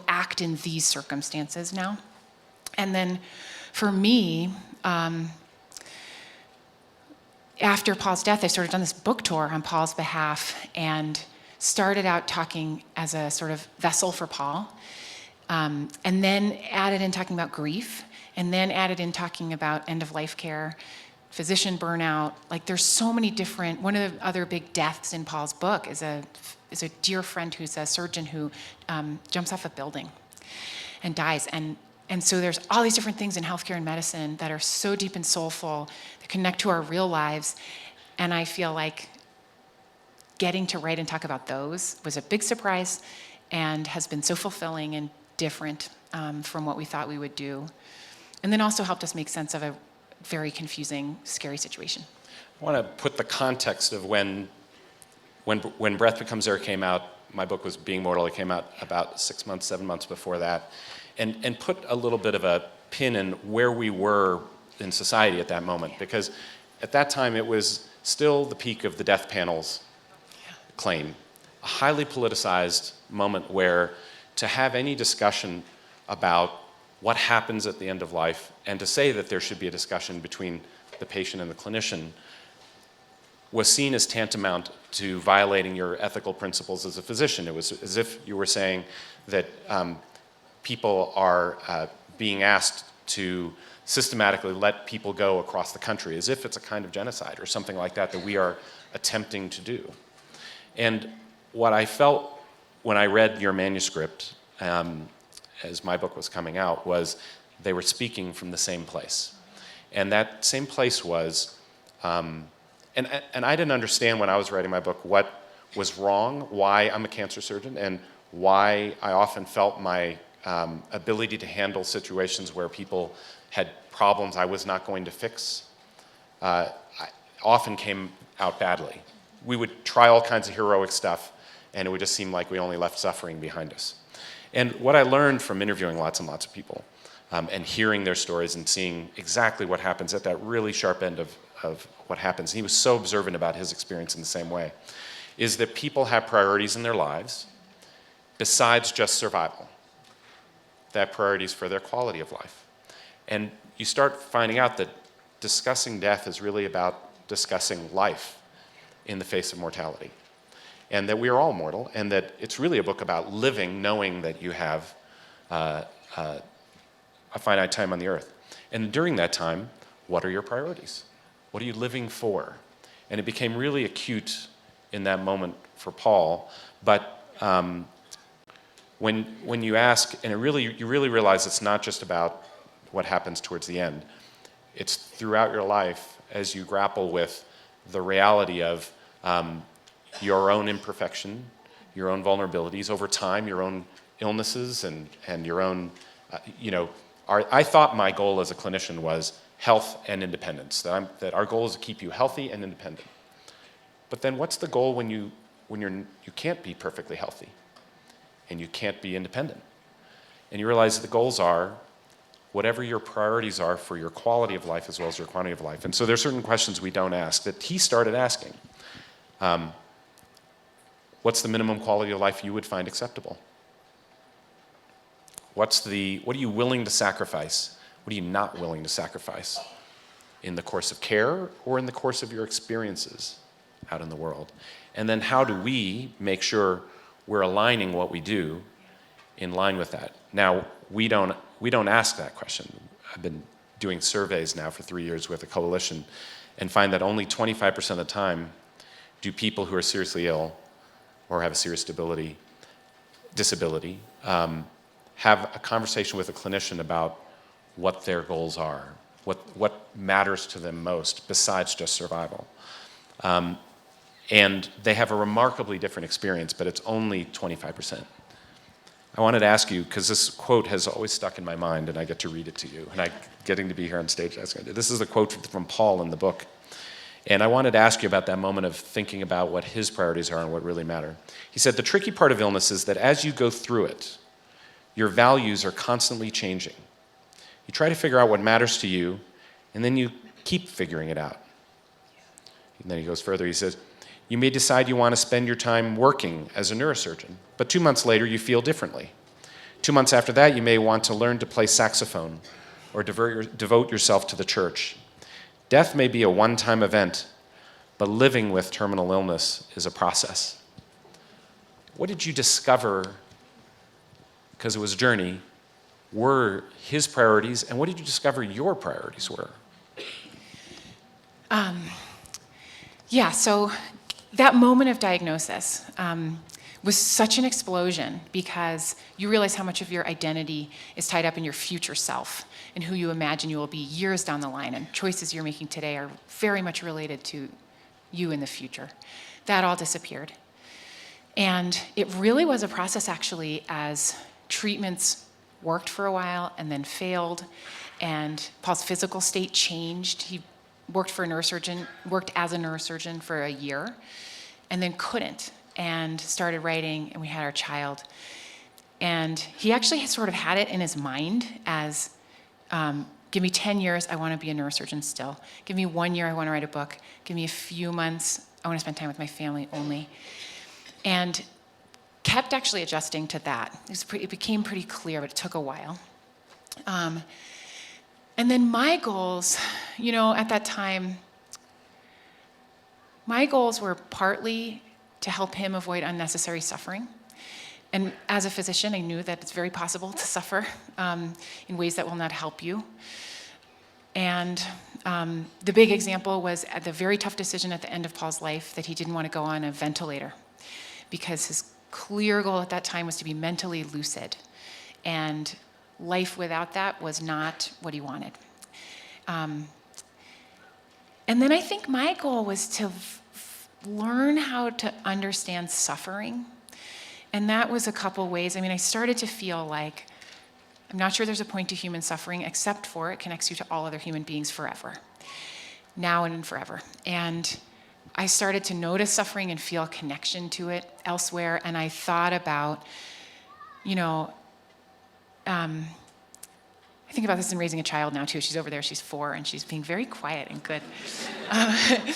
act in these circumstances now. And then for me, after Paul's death, I sort of done this book tour on Paul's behalf and started out talking as a sort of vessel for Paul, and then added in talking about grief, and then added in talking about end-of-life care, physician burnout. Like, there's so many different, one of the other big deaths in Paul's book is a dear friend who's a surgeon who jumps off a building and dies. And so there's all these different things in healthcare and medicine that are so deep and soulful, that connect to our real lives. And I feel like getting to write and talk about those was a big surprise and has been so fulfilling and different from what we thought we would do. And then also helped us make sense of a very confusing, scary situation. I want to put the context of when Breath Becomes Air came out. My book was Being Mortal. It came out about 6 months, 7 months before that. And put a little bit of a pin in where we were in society at that moment. Because at that time, it was still the peak of the death panel's claim. A highly politicized moment where to have any discussion about what happens at the end of life, and to say that there should be a discussion between the patient and the clinician, was seen as tantamount to violating your ethical principles as a physician. It was as if you were saying that people are being asked to systematically let people go across the country, as if it's a kind of genocide or something like that we are attempting to do. And what I felt when I read your manuscript, as my book was coming out, was they were speaking from the same place. And that same place was, and I didn't understand when I was writing my book what was wrong, why I'm a cancer surgeon, and why I often felt my ability to handle situations where people had problems I was not going to fix, often came out badly. We would try all kinds of heroic stuff, and it would just seem like we only left suffering behind us. And what I learned from interviewing lots and lots of people, and hearing their stories and seeing exactly what happens at that really sharp end of what happens, and he was so observant about his experience in the same way, is that people have priorities in their lives besides just survival. They have priorities for their quality of life. And you start finding out that discussing death is really about discussing life in the face of mortality. And that we are all mortal, and that it's really a book about living knowing that you have a finite time on the earth. And during that time, what are your priorities? What are you living for? And it became really acute in that moment for Paul. But when you ask, and you really realize it's not just about what happens towards the end. It's throughout your life as you grapple with the reality of your own imperfection, your own vulnerabilities over time, your own illnesses, and your own, I thought my goal as a clinician was health and independence, that our goal is to keep you healthy and independent. But then what's the goal when you can't be perfectly healthy and you can't be independent? And you realize the goals are whatever your priorities are for your quality of life as well as your quantity of life. And so there's certain questions we don't ask that he started asking. What's the minimum quality of life you would find acceptable? What are you willing to sacrifice? What are you not willing to sacrifice in the course of care or in the course of your experiences out in the world? And then how do we make sure we're aligning what we do in line with that? Now, we don't ask that question. I've been doing surveys now for 3 years with a coalition and find that only 25% of the time do people who are seriously ill or have a serious disability have a conversation with a clinician about what their goals are, what matters to them most besides just survival. And they have a remarkably different experience, but it's only 25%. I wanted to ask you, because this quote has always stuck in my mind, and I get to read it to you, and getting to be here on stage. This is a quote from Paul in the book. And I wanted to ask you about that moment of thinking about what his priorities are and what really matter. He said, the tricky part of illness is that as you go through it, your values are constantly changing. You try to figure out what matters to you, and then you keep figuring it out. And then he goes further. He says, you may decide you want to spend your time working as a neurosurgeon, but 2 months later you feel differently. 2 months after that, you may want to learn to play saxophone or devote yourself to the church. Death may be a one-time event, but living with terminal illness is a process. What did you discover, because it was a journey, were his priorities, and what did you discover your priorities were? So that moment of diagnosis was such an explosion because you realize how much of your identity is tied up in your future self and who you imagine you will be years down the line, and choices you're making today are very much related to you in the future. That all disappeared. And it really was a process, actually, as treatments worked for a while and then failed, and Paul's physical state changed. He worked as a neurosurgeon for a year, and then couldn't, and started writing, and we had our child. And he actually sort of had it in his mind as, give me 10 years, I want to be a neurosurgeon still. Give me 1 year, I want to write a book. Give me a few months, I want to spend time with my family only. And kept actually adjusting to that. It became pretty clear, but it took a while. And then my goals, at that time, my goals were partly to help him avoid unnecessary suffering. And as a physician, I knew that it's very possible to suffer in ways that will not help you. And the big example was at the very tough decision at the end of Paul's life that he didn't want to go on a ventilator because his clear goal at that time was to be mentally lucid. And life without that was not what he wanted. And then I think my goal was to learn how to understand suffering. And that was a couple ways. I started to feel like I'm not sure there's a point to human suffering except for it connects you to all other human beings forever, now and forever. And I started to notice suffering and feel a connection to it elsewhere. And I thought about, I think about this in raising a child now too. She's over there, she's 4, and she's being very quiet and good.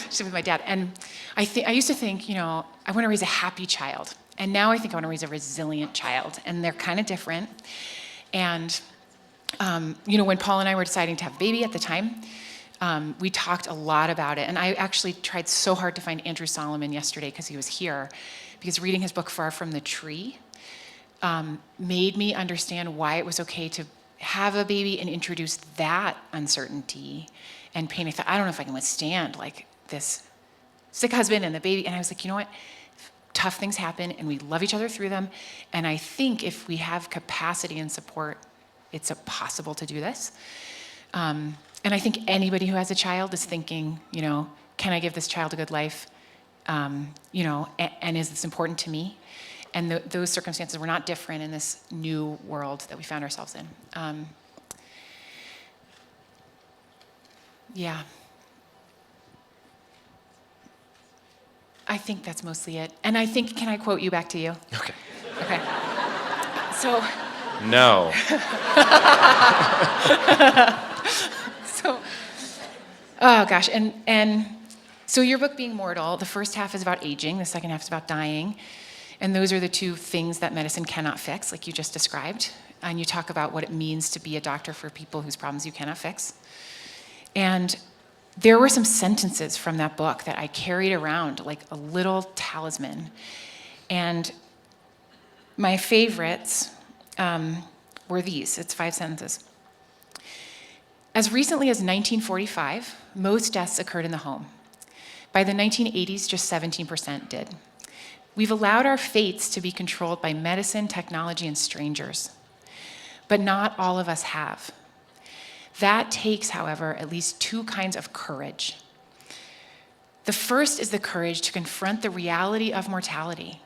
She's with my dad. And I used to think, I want to raise a happy child. And now I think I want to raise a resilient child. And they're kind of different. And, when Paul and I were deciding to have a baby at the time, we talked a lot about it. And I actually tried so hard to find Andrew Solomon yesterday because he was here, because reading his book, Far From the Tree, made me understand why it was okay to have a baby and introduce that uncertainty and pain. I thought, I don't know if I can withstand like this sick husband and the baby. And I was like, you know what? Tough things happen and we love each other through them. And I think if we have capacity and support, it's possible to do this. And I think anybody who has a child is thinking, can I give this child a good life? And is this important to me? And those circumstances were not different in this new world that we found ourselves in. Yeah. I think that's mostly it. And I think, can I quote you back to you? Okay. Okay. So. No. Oh gosh, and so your book being Mortal, the first half is about aging, the second half is about dying. And those are the two things that medicine cannot fix, like you just described. And you talk about what it means to be a doctor for people whose problems you cannot fix. And there were some sentences from that book that I carried around like a little talisman. And my favorites were these. It's 5 sentences. As recently as 1945, most deaths occurred in the home. By the 1980s, just 17% did. We've allowed our fates to be controlled by medicine, technology, and strangers. But not all of us have. That takes, however, at least 2 kinds of courage. The first is the courage to confront the reality of mortality,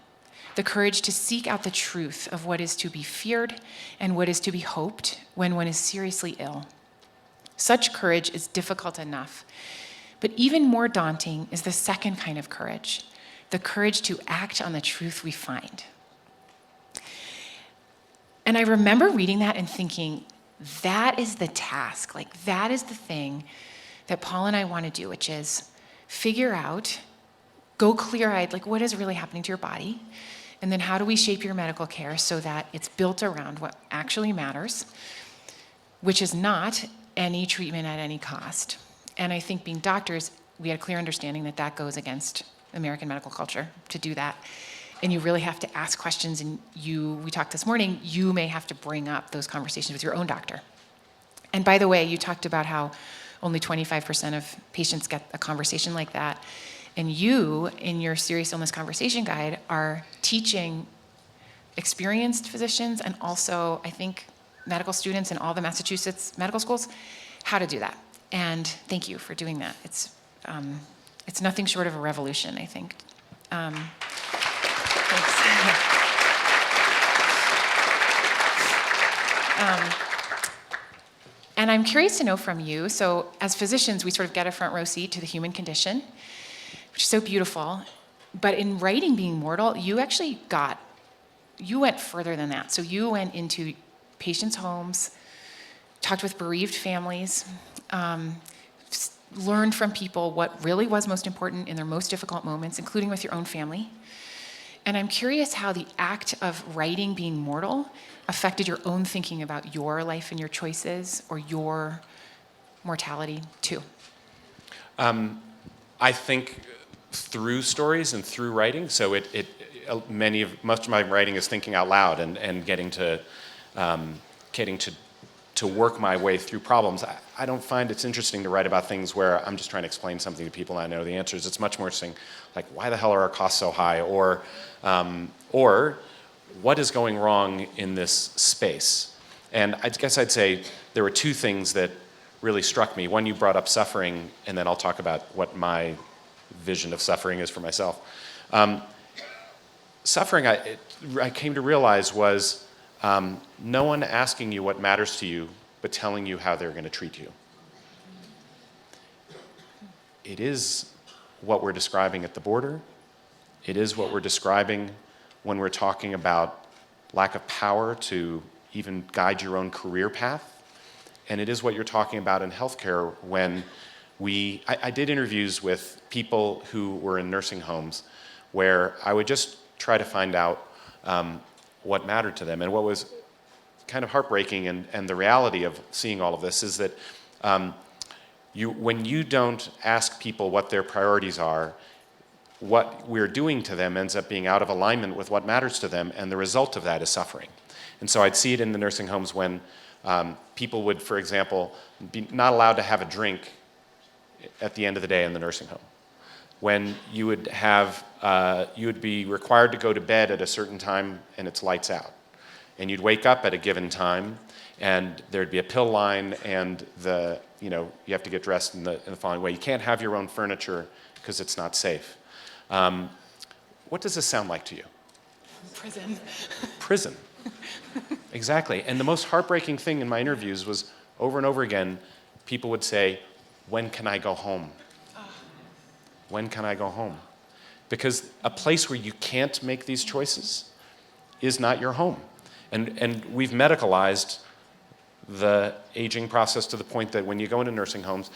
the courage to seek out the truth of what is to be feared and what is to be hoped when one is seriously ill. Such courage is difficult enough, but even more daunting is the second kind of courage, the courage to act on the truth we find. And I remember reading that and thinking, that is the task, like that is the thing that Paul and I want to do, which is figure out, go clear-eyed, like what is really happening to your body, and then how do we shape your medical care so that it's built around what actually matters, which is not any treatment at any cost. And I think being doctors, we had a clear understanding that that goes against American medical culture to do that. And you really have to ask questions, and we talked this morning, you may have to bring up those conversations with your own doctor. And by the way, you talked about how only 25% of patients get a conversation like that. And you, in your serious illness conversation guide, are teaching experienced physicians and also, I think, medical students in all the Massachusetts medical schools how to do that. And thank you for doing that. It's nothing short of a revolution, I think. Thanks. And I'm curious to know from you, so as physicians, we sort of get a front row seat to the human condition, which is so beautiful. But in writing Being Mortal, you went further than that. So you went into patients' homes, talked with bereaved families, learned from people what really was most important in their most difficult moments, including with your own family. And I'm curious how the act of writing Being Mortal affected your own thinking about your life and your choices or your mortality too. I think through stories and through writing, so much of my writing is thinking out loud and getting to work my way through problems. I don't find it's interesting to write about things where I'm just trying to explain something to people and I know the answers. It's much more interesting, like, why the hell are our costs so high? Or what is going wrong in this space? And I guess I'd say there were 2 things that really struck me. One, you brought up suffering, and then I'll talk about what my vision of suffering is for myself. Suffering, I came to realize, was No one asking you what matters to you, but telling you how they're going to treat you. It is what we're describing at the border. It is what we're describing when we're talking about lack of power to even guide your own career path. And it is what you're talking about in healthcare when I did interviews with people who were in nursing homes where I would just try to find out what mattered to them. And what was kind of heartbreaking and the reality of seeing all of this is that when you don't ask people what their priorities are, what we're doing to them ends up being out of alignment with what matters to them, and the result of that is suffering. And so I'd see it in the nursing homes when people would, for example, be not allowed to have a drink at the end of the day in the nursing home. When you would you would be required to go to bed at a certain time and it's lights out. And you'd wake up at a given time and there'd be a pill line and you have to get dressed in the following way. You can't have your own furniture because it's not safe. What does this sound like to you? Prison. Prison. Exactly. And the most heartbreaking thing in my interviews was over and over again, people would say, "When can I go home? When can I go home?" Because a place where you can't make these choices is not your home. And we've medicalized the aging process to the point that when you go into nursing homes,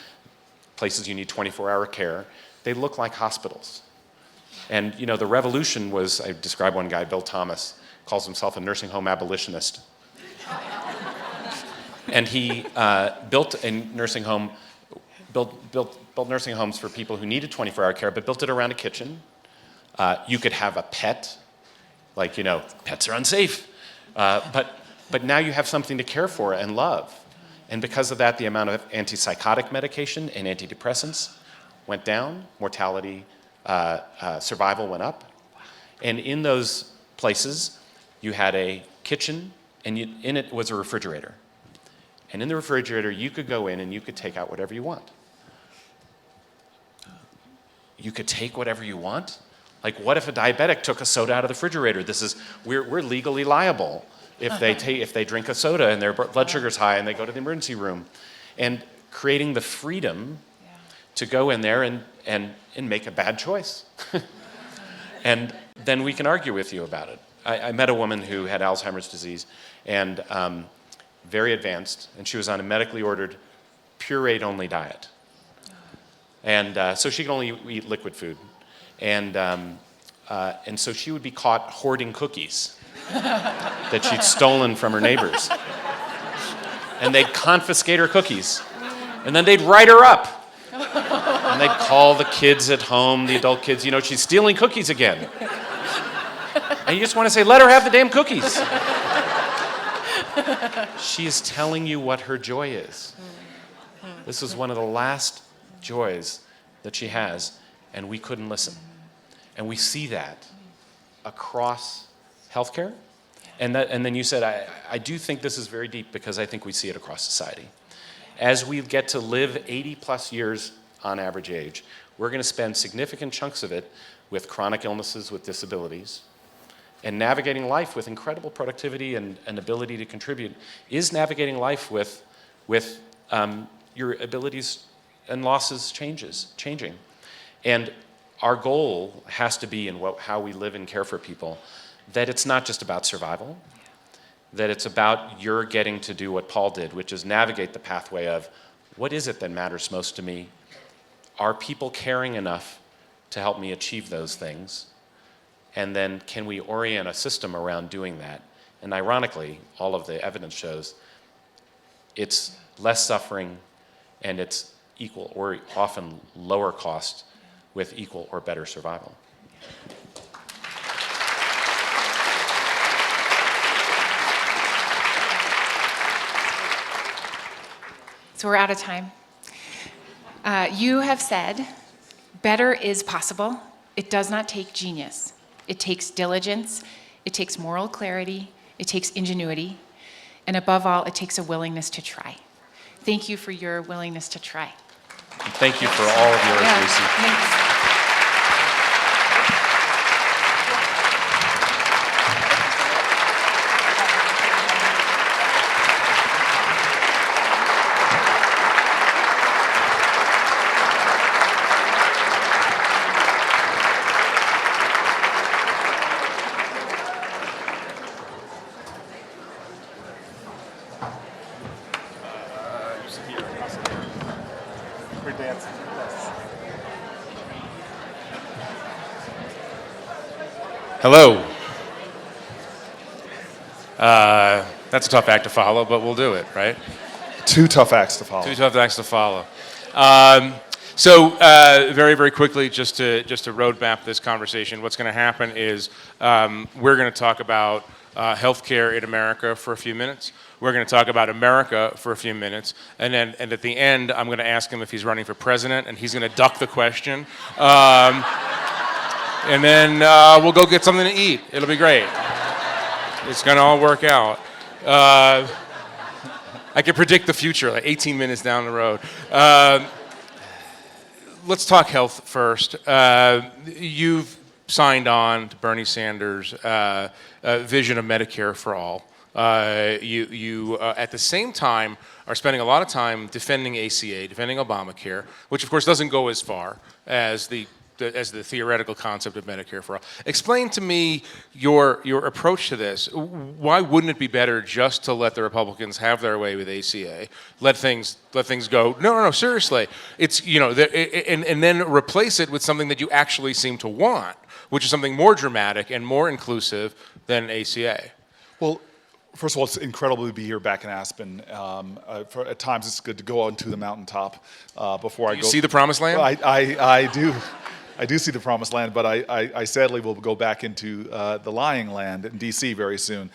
places you need 24-hour care, they look like hospitals. And the revolution was, I described one guy, Bill Thomas, calls himself a nursing home abolitionist. And he built a nursing home, built nursing homes for people who needed 24-hour care, but built it around a kitchen. You could have a pet, pets are unsafe. But now you have something to care for and love. And because of that, the amount of antipsychotic medication and antidepressants went down, mortality, survival went up. And in those places, you had a kitchen, and in it was a refrigerator. And in the refrigerator, you could go in and you could take out whatever you want. You could take whatever you want? Like, what if a diabetic took a soda out of the refrigerator? We're legally liable if they drink a soda and their blood sugar's high and they go to the emergency room. And creating the freedom to go in there and make a bad choice. And then we can argue with you about it. I met a woman who had Alzheimer's disease and very advanced, and she was on a medically ordered pureed-only diet. And so she could only eat liquid food. And so she would be caught hoarding cookies that she'd stolen from her neighbors. And they'd confiscate her cookies. And then they'd write her up. And they'd call the kids at home, the adult kids, she's stealing cookies again. And you just want to say, let her have the damn cookies. She is telling you what her joy is. This is one of the last joys that she has, and we couldn't listen. And we see that across healthcare. And then you said, I do think this is very deep because I think we see it across society. As we get to live 80 plus years on average age, we're going to spend significant chunks of it with chronic illnesses, with disabilities. And navigating life with incredible productivity and ability to contribute is navigating life with your abilities and losses changing. And our goal has to be in how we live and care for people, that it's not just about survival, that it's about your getting to do what Paul did, which is navigate the pathway of what is it that matters most to me? Are people caring enough to help me achieve those things? And then can we orient a system around doing that? And ironically, all of the evidence shows it's less suffering and it's equal or often lower cost with equal or better survival. So we're out of time. You have said, better is possible. It does not take genius. It takes diligence, it takes moral clarity, it takes ingenuity, and above all, it takes a willingness to try. Thank you for your willingness to try. Thank you for all of yours, Lucy. Thanks. We're dancing. Yes. Hello. That's a tough act to follow, but we'll do it, right? Two tough acts to follow. Two tough acts to follow. Very, very quickly, just to roadmap this conversation, what's going to happen is we're going to talk about healthcare in America for a few minutes. We're going to talk about America for a few minutes, and at the end, I'm going to ask him if he's running for president, and he's going to duck the question, and then we'll go get something to eat. It'll be great. It's going to all work out. I can predict the future, like 18 minutes down the road. Let's talk health first. You've signed on to Bernie Sanders' vision of Medicare for all. You at the same time, are spending a lot of time defending ACA, defending Obamacare, which of course doesn't go as far as the theoretical concept of Medicare for all. Explain to me your approach to this. Why wouldn't it be better just to let the Republicans have their way with ACA, let things go? No, seriously. It's and then replace it with something that you actually seem to want, which is something more dramatic and more inclusive than ACA. Well, first of all, it's incredible to be here back in Aspen. At times, it's good to go onto the mountaintop before I go. You see the promised land? I do. I do see the promised land, but I sadly will go back into the lying land in D.C. very soon.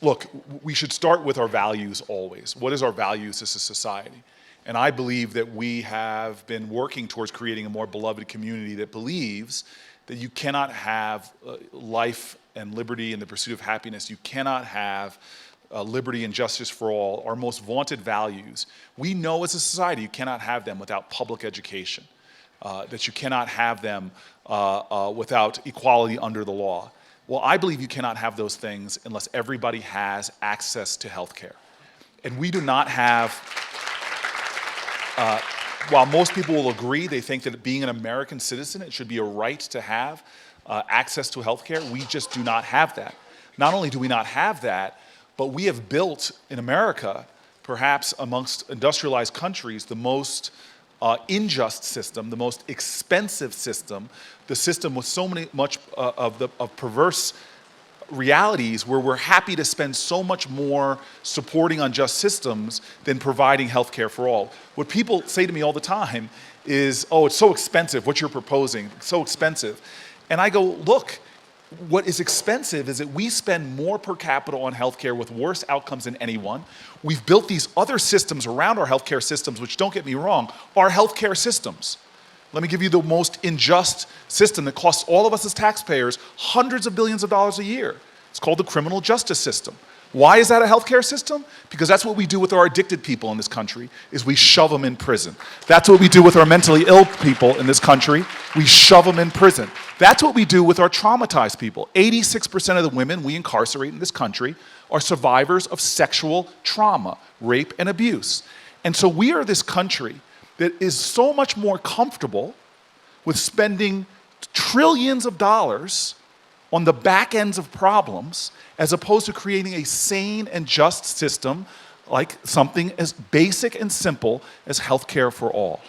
Look, we should start with our values always. What is our values as a society? And I believe that we have been working towards creating a more beloved community that believes that you cannot have life and liberty and the pursuit of happiness. You cannot have liberty and justice for all, our most vaunted values. We know as a society you cannot have them without public education, that you cannot have them without equality under the law. Well, I believe you cannot have those things unless everybody has access to health care. And we do not have, while most people will agree, they think that being an American citizen, it should be a right to have access to health care. We just do not have that. Not only do we not have that, but we have built in America, perhaps amongst industrialized countries, the most unjust system, the most expensive system, the system with so much of perverse realities where we're happy to spend so much more supporting unjust systems than providing health care for all. What people say to me all the time is, oh, it's so expensive, what you're proposing, it's so expensive. And I go, look, what is expensive is that we spend more per capita on healthcare with worse outcomes than anyone. We've built these other systems around our healthcare systems, which, don't get me wrong, are healthcare systems. Let me give you the most unjust system that costs all of us as taxpayers hundreds of billions of dollars a year. It's called the criminal justice system. Why is that a healthcare system? Because that's what we do with our addicted people in this country, is we shove them in prison. That's what we do with our mentally ill people in this country. We shove them in prison. That's what we do with our traumatized people. 86% of the women we incarcerate in this country are survivors of sexual trauma, rape, and abuse. And so we are this country that is so much more comfortable with spending trillions of dollars on the back ends of problems as opposed to creating a sane and just system like something as basic and simple as health care for all.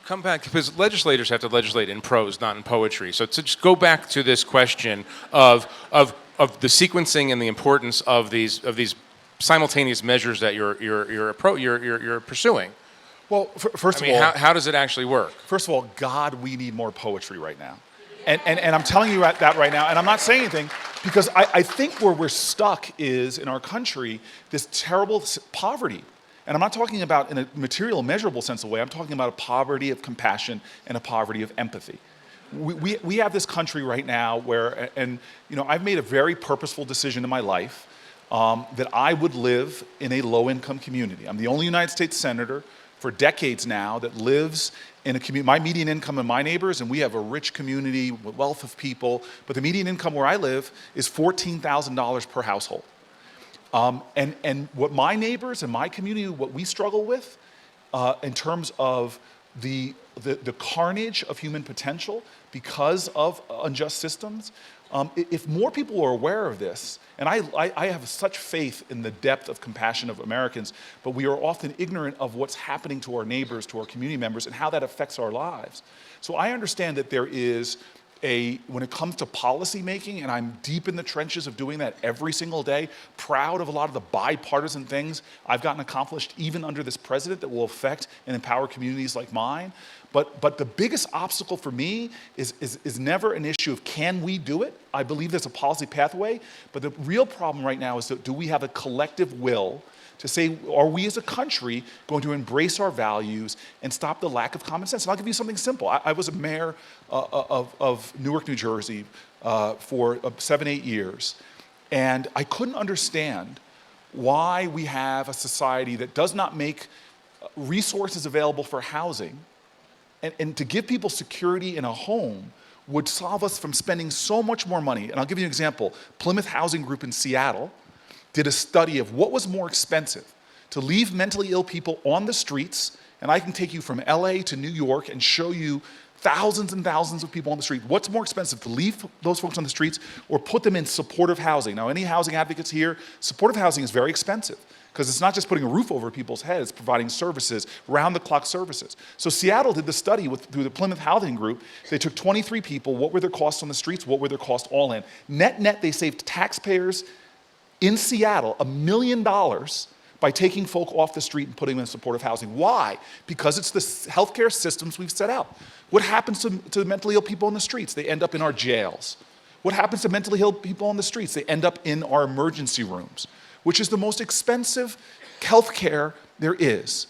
Come back, because legislators have to legislate in prose, not in poetry. So to just go back to this question of the sequencing and the importance of these simultaneous measures that you're pursuing. Well, first of all, how does it actually work? First of all, God, we need more poetry right now. And I'm telling you that right now, and I'm not saying anything, because I think where we're stuck is, in our country, this terrible poverty. And I'm not talking about in a material, measurable sense of way. I'm talking about a poverty of compassion and a poverty of empathy. We have this country right now where, and I've made a very purposeful decision in my life that I would live in a low-income community. I'm the only United States senator for decades now that lives in a community. My median income and my neighbors, and we have a rich community with wealth of people, but the median income where I live is $14,000 per household. And what my neighbors and my community, what we struggle with in terms of the carnage of human potential because of unjust systems, If more people are aware of this, and I have such faith in the depth of compassion of Americans, but we are often ignorant of what's happening to our neighbors, to our community members, and how that affects our lives. So I understand that there is when it comes to policy making, and I'm deep in the trenches of doing that every single day, proud of a lot of the bipartisan things I've gotten accomplished even under this president that will affect and empower communities like mine. But the biggest obstacle for me is never an issue of can we do it? I believe there's a policy pathway, but the real problem right now is that do we have a collective will to say, are we as a country going to embrace our values and stop the lack of common sense? And I'll give you something simple. I was a mayor of Newark, New Jersey for 7-8 years, and I couldn't understand why we have a society that does not make resources available for housing, and to give people security in a home would solve us from spending so much more money. And I'll give you an example. Plymouth Housing Group in Seattle did a study of what was more expensive, to leave mentally ill people on the streets, and I can take you from LA to New York and show you thousands and thousands of people on the street. What's more expensive, to leave those folks on the streets or put them in supportive housing? Now, any housing advocates here, supportive housing is very expensive because it's not just putting a roof over people's heads, it's providing services, round-the-clock services. So Seattle did the study through the Plymouth Housing Group. They took 23 people, what were their costs on the streets, what were their costs all in. Net, they saved taxpayers in Seattle $1 million by taking folk off the street and putting them in supportive housing. Why? Because it's the healthcare systems we've set out. What happens to mentally ill people in the streets? They end up in our jails. What happens to mentally ill people on the streets? They end up in our emergency rooms, which is the most expensive healthcare there is.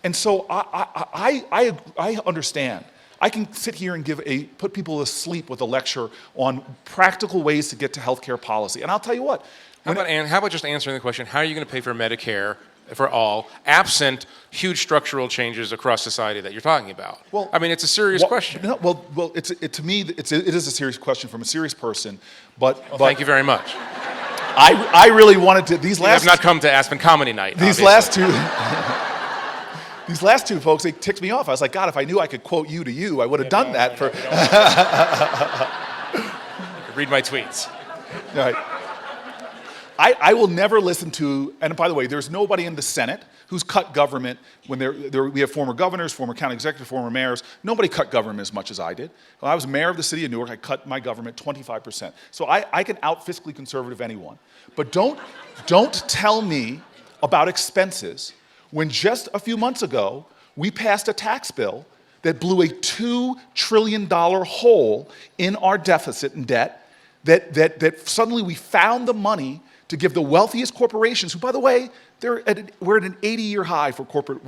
And so I understand. I can sit here and put people to sleep with a lecture on practical ways to get to healthcare policy. And I'll tell you what. How about just answering the question, how are you going to pay for Medicare for all, absent huge structural changes across society that you're talking about? Well, I mean, it's a serious question. No, to me, it is a serious question from a serious person, but thank you very much. I really wanted to, You have not come to Aspen Comedy Night. These last two folks, they ticked me off. I was like, God, if I knew I could quote you to you, I would have done that for. Read my tweets. All right. I will never listen to, and by the way, there's nobody in the Senate who's cut government when we have former governors, former county executives, former mayors. Nobody cut government as much as I did. When I was mayor of the city of Newark, I cut my government 25%. So I can out fiscally conservative anyone. But don't tell me about expenses when just a few months ago, we passed a tax bill that blew a $2 trillion hole in our deficit and debt, that suddenly we found the money to give the wealthiest corporations, who, by the way, we're at an 80-year high for corporate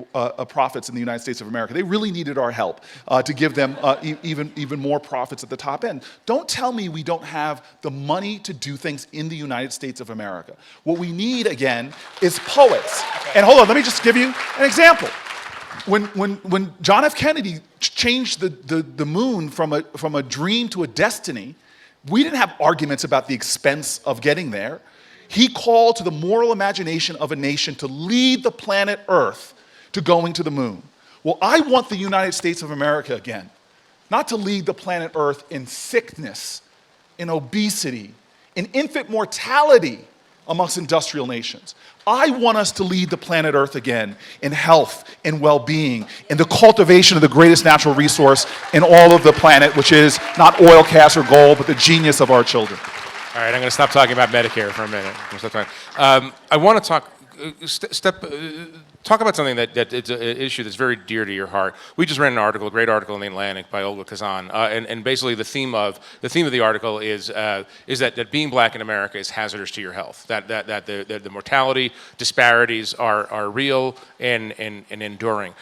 profits in the United States of America. They really needed our help to give them even more profits at the top end. Don't tell me we don't have the money to do things in the United States of America. What we need, again, is poets. And hold on, let me just give you an example. When John F. Kennedy changed the moon from a dream to a destiny, we didn't have arguments about the expense of getting there. He called to the moral imagination of a nation to lead the planet Earth to going to the moon. Well, I want the United States of America again, not to lead the planet Earth in sickness, in obesity, in infant mortality amongst industrial nations. I want us to lead the planet Earth again in health and well-being, in the cultivation of the greatest natural resource in all of the planet, which is not oil, gas, or gold, but the genius of our children. All right, I'm going to stop talking about Medicare for a minute. I want to talk about something that it's an issue that's very dear to your heart. We just ran an article, a great article in the Atlantic by Olga Kazan, and basically the theme of the article is that being black in America is hazardous to your health. That the mortality disparities are real and enduring.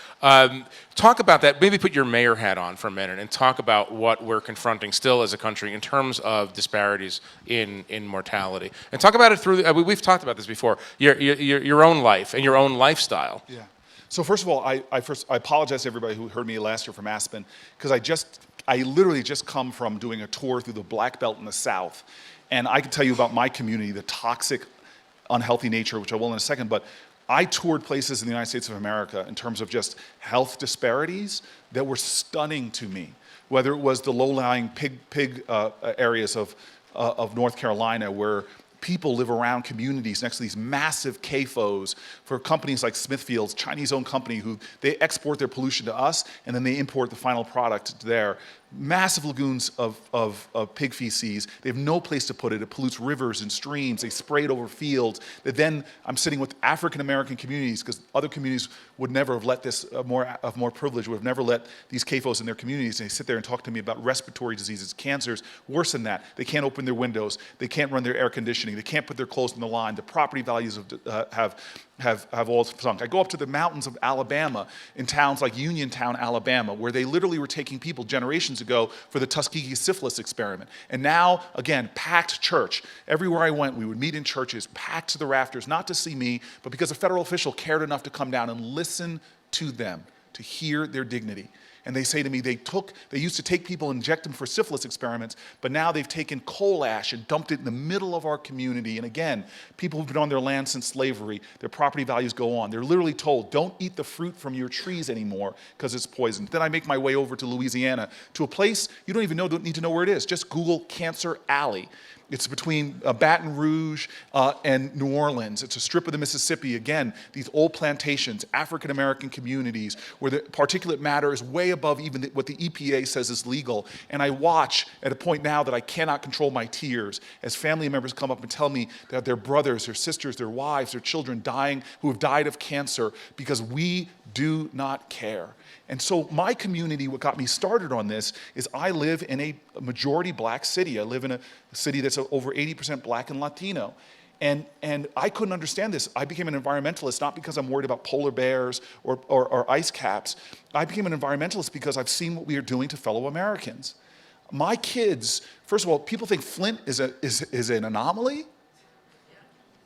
Talk about that. Maybe put your mayor hat on for a minute and talk about what we're confronting still as a country in terms of disparities in mortality. And talk about it through. We've talked about this before. Your own life and your own lifestyle. Yeah. So first of all, I apologize to everybody who heard me last year from Aspen, because I literally just come from doing a tour through the Black Belt in the South, and I can tell you about my community, the toxic, unhealthy nature, which I will in a second. But I toured places in the United States of America in terms of just health disparities that were stunning to me. Whether it was the low-lying pig areas of of North Carolina, where people live around communities next to these massive CAFOs for companies like Smithfield's, Chinese-owned company, who they export their pollution to us, and then they import the final product there. Massive lagoons of pig feces. They have no place to put it. It pollutes rivers and streams. They spray it over fields. That then I'm sitting with African-American communities, because other communities would never have let this, more privilege, would have never let these CAFOs in their communities. And they sit there and talk to me about respiratory diseases, cancers, worse than that. They can't open their windows. They can't run their air conditioning. They can't put their clothes on the line. The property values have all sunk. I go up to the mountains of Alabama, in towns like Uniontown, Alabama, where they literally were taking people generations ago for the Tuskegee syphilis experiment. And now, again, packed church. Everywhere I went, we would meet in churches, packed to the rafters, not to see me, but because a federal official cared enough to come down and listen to them, to hear their dignity. And they say to me, they used to take people and inject them for syphilis experiments, but now they've taken coal ash and dumped it in the middle of our community. And again, people who've been on their land since slavery, their property values go on. They're literally told, don't eat the fruit from your trees anymore because it's poisoned. Then I make my way over to Louisiana, to a place you don't need to know where it is. Just Google Cancer Alley. It's between Baton Rouge and New Orleans. It's a strip of the Mississippi. Again, these old plantations, African-American communities, where the particulate matter is way above even what the EPA says is legal. And I watch at a point now that I cannot control my tears as family members come up and tell me that their brothers, their sisters, their wives, their children dying, who have died of cancer because we do not care. And so my community, what got me started on this, is I live in a majority black city. I live in a city that's over 80% black and Latino. And I couldn't understand this. I became an environmentalist, not because I'm worried about polar bears or ice caps. I became an environmentalist because I've seen what we are doing to fellow Americans. My kids, first of all, people think Flint is an anomaly.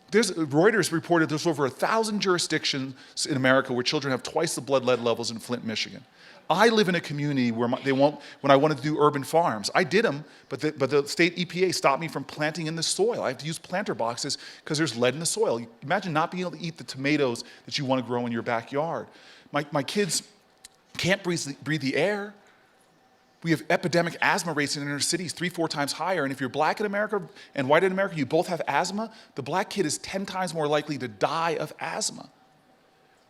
Reuters reported there's over 1,000 jurisdictions in America where children have twice the blood lead levels in Flint, Michigan. I live in a community where when I wanted to do urban farms, I did them, but the state EPA stopped me from planting in the soil. I have to use planter boxes because there's lead in the soil. Imagine not being able to eat the tomatoes that you want to grow in your backyard. My kids can't breathe the air. We have epidemic asthma rates in inner cities 3-4 times higher. And if you're black in America and white in America, you both have asthma, the black kid is 10 times more likely to die of asthma.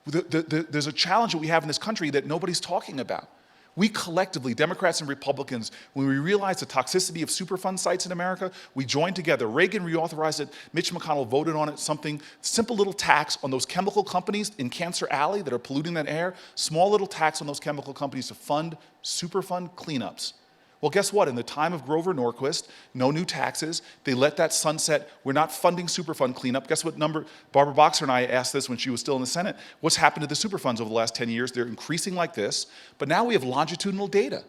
There's a challenge that we have in this country that nobody's talking about. We collectively, Democrats and Republicans, when we realized the toxicity of Superfund sites in America, we joined together. Reagan reauthorized it. Mitch McConnell voted on it. Something simple little tax on those chemical companies in Cancer Alley that are polluting that air. Small little tax on those chemical companies to fund Superfund cleanups. Well, guess what? In the time of Grover Norquist, no new taxes. They let that sunset. We're not funding Superfund cleanup. Guess what number? Barbara Boxer and I asked this when she was still in the Senate. What's happened to the Superfunds over the last 10 years? They're increasing like this. But now we have longitudinal data.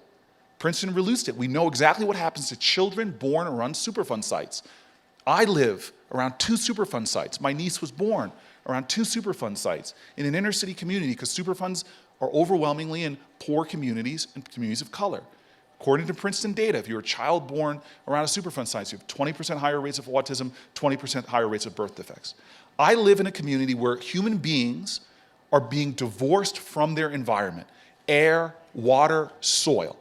Princeton released it. We know exactly what happens to children born around Superfund sites. I live around 2 Superfund sites. My niece was born around 2 Superfund sites in an inner city community because Superfunds are overwhelmingly in poor communities and communities of color. According to Princeton data, if you're a child born around a Superfund site, you have 20% higher rates of autism, 20% higher rates of birth defects. I live in a community where human beings are being divorced from their environment, air, water, soil.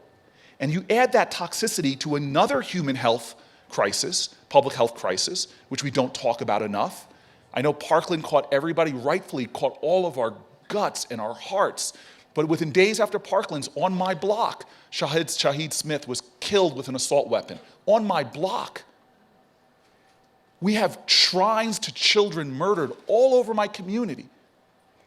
And you add that toxicity to another human health crisis, public health crisis, which we don't talk about enough. I know Parkland caught everybody, rightfully caught all of our guts and our hearts. But within days after Parkland's, on my block, Shaheed Smith was killed with an assault weapon. On my block. We have shrines to children murdered all over my community.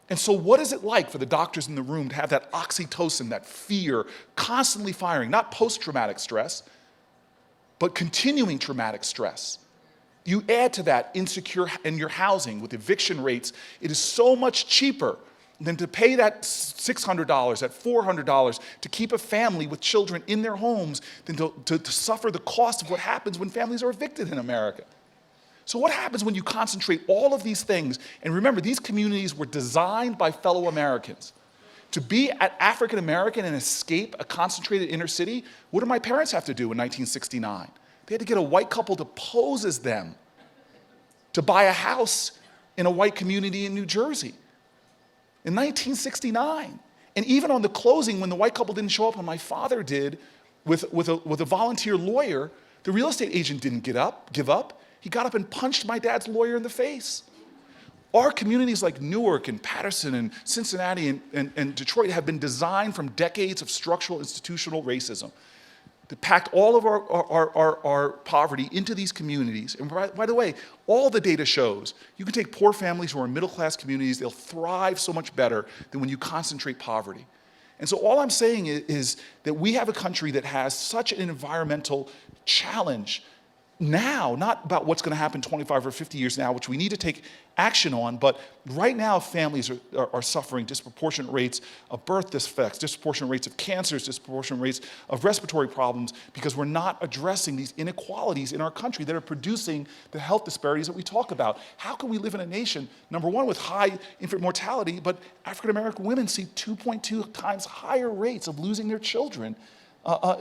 And so what is it like for the doctors in the room to have that oxytocin, that fear, constantly firing, not post-traumatic stress, but continuing traumatic stress? You add to that insecure in your housing with eviction rates. It is so much cheaper than to pay that $600, that $400 to keep a family with children in their homes than to suffer the cost of what happens when families are evicted in America. So what happens when you concentrate all of these things? And remember, these communities were designed by fellow Americans. To be an African American and escape a concentrated inner city, what did my parents have to do in 1969? They had to get a white couple to pose as them to buy a house in a white community in New Jersey. In 1969. And even on the closing, when the white couple didn't show up and my father did with a volunteer lawyer, The real estate agent didn't give up. He got up and punched my dad's lawyer in the face. Our communities like Newark and Patterson and Cincinnati and Detroit have been designed from decades of structural institutional racism that packed all of our poverty into these communities. And by the way, all the data shows you can take poor families who are in middle-class communities, they'll thrive so much better than when you concentrate poverty. And so all I'm saying is that we have a country that has such an environmental challenge now, not about what's going to happen 25 or 50 years now, which we need to take action on, but right now families are suffering disproportionate rates of birth defects, disproportionate rates of cancers, disproportionate rates of respiratory problems, because we're not addressing these inequalities in our country that are producing the health disparities that we talk about. How can we live in a nation, number one, with high infant mortality, but African American women see 2.2 times higher rates of losing their children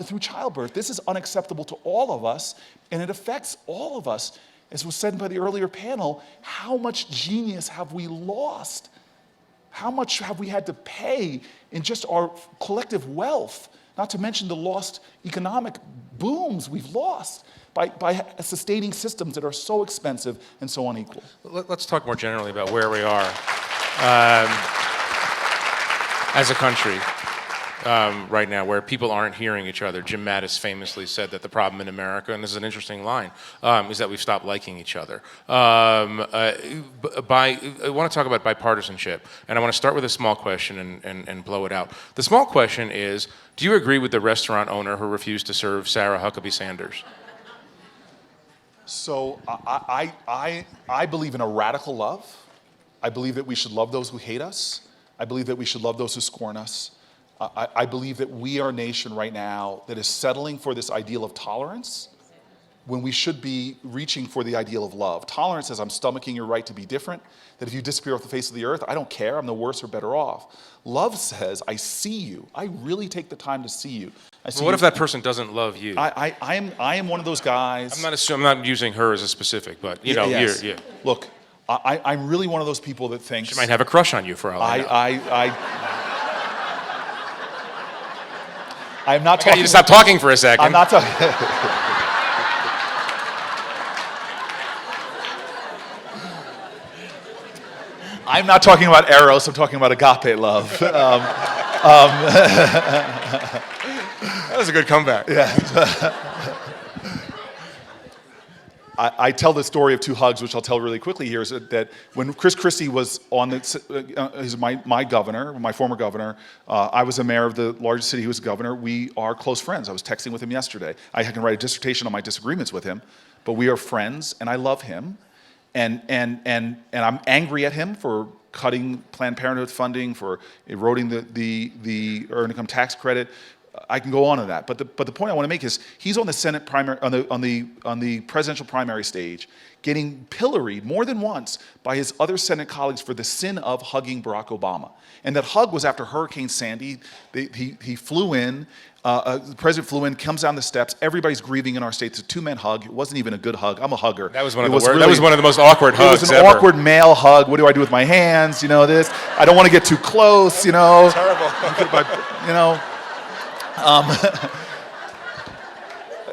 through childbirth? This is unacceptable to all of us, and it affects all of us. As was said by the earlier panel, how much genius have we lost? How much have we had to pay in just our collective wealth? Not to mention the lost economic booms we've lost by sustaining systems that are so expensive and so unequal. Let's talk more generally about where we are as a country. Right now, where people aren't hearing each other. Jim Mattis famously said that the problem in America, and this is an interesting line, is that we've stopped liking each other. I want to talk about bipartisanship, and I want to start with a small question and blow it out. The small question is, do you agree with the restaurant owner who refused to serve Sarah Huckabee Sanders? So I believe in a radical love. I believe that we should love those who hate us. I believe that we should love those who scorn us. I believe that we are a nation right now that is settling for this ideal of tolerance when we should be reaching for the ideal of love. Tolerance says I'm stomaching your right to be different, that if you disappear off the face of the earth, I don't care, I'm no worse or better off. Love says I see you. I really take the time to see you. Well, what if that person doesn't love you? I am one of those guys. I'm not using her as a specific, but you know, yes. yeah. Look, I'm really one of those people that thinks She might have a crush on you for all I know. I'm not talking. You need to stop talking for a second. I'm not talking. I'm not talking about eros. I'm talking about agape love. That was a good comeback. Yeah. I tell the story of two hugs, which I'll tell really quickly here, is that when Chris Christie was on he's my governor, my former governor, I was a mayor of the largest city he was governor. We are close friends. I was texting with him yesterday. I can write a dissertation on my disagreements with him, but we are friends, and I love him. And I'm angry at him for cutting Planned Parenthood funding, for eroding the earned income tax credit. I can go on to that, but the point I want to make is he's on the Senate primary, on the presidential primary stage, getting pilloried more than once by his other Senate colleagues for the sin of hugging Barack Obama. And that hug was after Hurricane Sandy. He flew in. The president flew in, comes down the steps. Everybody's grieving in our state. It's a two-man hug. It wasn't even a good hug. I'm a hugger. That was one of that was one of the most awkward hugs ever. It was an awkward male hug. What do I do with my hands? You know this. I don't want to get too close. You know. Terrible. You know.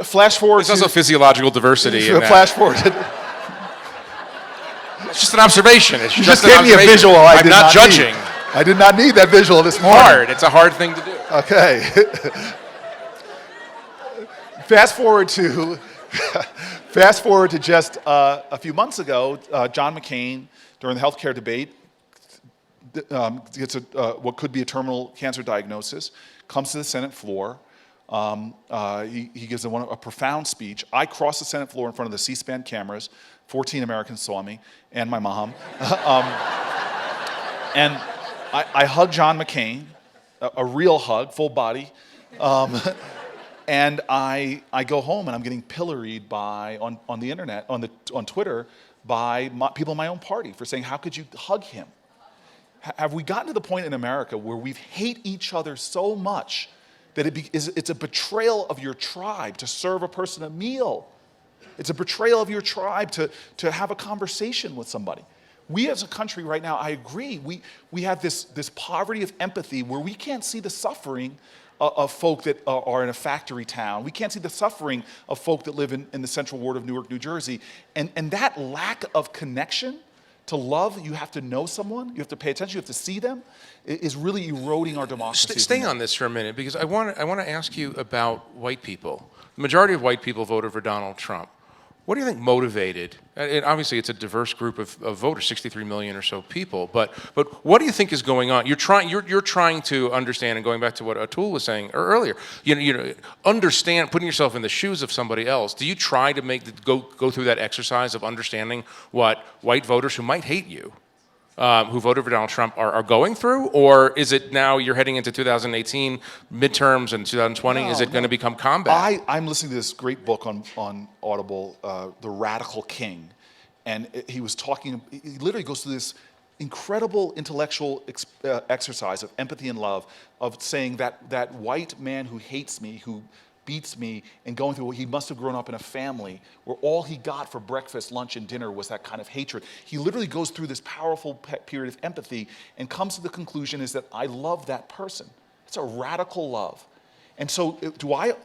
Flash forward. There's also physiological diversity. In flash forward. It's just an observation. It's You just gave an me a observation. visual. I'm not judging. I did not need that visual this morning. Hard. It's a hard thing to do. Okay. Fast forward to just a few months ago. John McCain, during the healthcare debate, gets what could be a terminal cancer diagnosis. Comes to the Senate floor. He gives a profound speech. I crossed the Senate floor in front of the C-SPAN cameras. 14 Americans saw me, and my mom. And I hug John McCain, a real hug, full body. And I go home, and I'm getting pilloried on the internet, on Twitter, by people in my own party for saying, how could you hug him? Have we gotten to the point in America where we hate each other so much that it's a betrayal of your tribe to serve a person a meal? It's a betrayal of your tribe to have a conversation with somebody. We as a country right now, I agree, we have this poverty of empathy where we can't see the suffering of folk that are in a factory town. We can't see the suffering of folk that live in the central ward of Newark, New Jersey. And that lack of connection to love, you have to know someone, you have to pay attention, you have to see them, is really eroding our democracy. Stay on this for a minute, because I want to ask you about white people. The majority of white people voted for Donald Trump. What do you think motivated? And obviously, it's a diverse group of voters, 63 million or so people. But what do you think is going on? You're trying to understand, and going back to what Atul was saying earlier. Understand, putting yourself in the shoes of somebody else. Do you try to go through that exercise of understanding what white voters who might hate you, who voted for Donald Trump, are going through? Or is it now you're heading into 2018 midterms and 2020? Is it going to become combat? I'm listening to this great book on Audible, The Radical King. And he literally goes through this incredible intellectual exercise of empathy and love, of saying that white man who hates me, who beats me, and going through, he must have grown up in a family where all he got for breakfast, lunch, and dinner was that kind of hatred. He literally goes through this powerful period of empathy and comes to the conclusion is that I love that person. It's a radical love. And so do I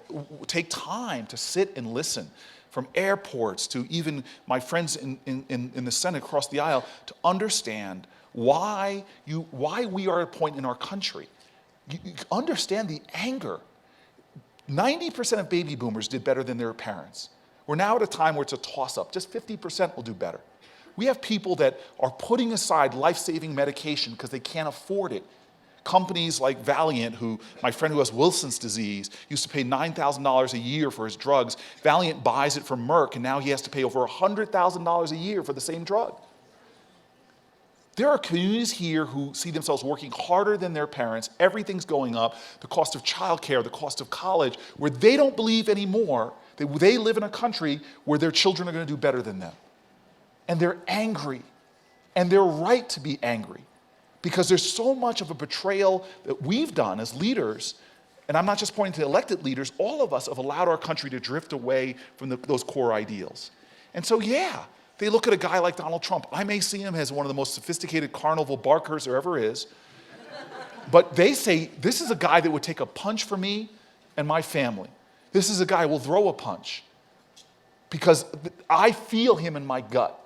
take time to sit and listen, from airports to even my friends in the Senate across the aisle, to understand why we are at a point in our country. You understand the anger. 90% of baby boomers did better than their parents. We're now at a time where it's a toss-up. Just 50% will do better. We have people that are putting aside life-saving medication because they can't afford it. Companies like Valiant, my friend who has Wilson's disease, used to pay $9,000 a year for his drugs. Valiant buys it from Merck, and now he has to pay over $100,000 a year for the same drug. There are communities here who see themselves working harder than their parents. Everything's going up, the cost of childcare, the cost of college, where they don't believe anymore that they live in a country where their children are going to do better than them. And they're angry. And they're right to be angry, because there's so much of a betrayal that we've done as leaders. And I'm not just pointing to elected leaders. All of us have allowed our country to drift away from those core ideals. And so, yeah, they look at a guy like Donald Trump. I may see him as one of the most sophisticated carnival barkers there ever is. But they say, this is a guy that would take a punch for me and my family. This is a guy who will throw a punch because I feel him in my gut,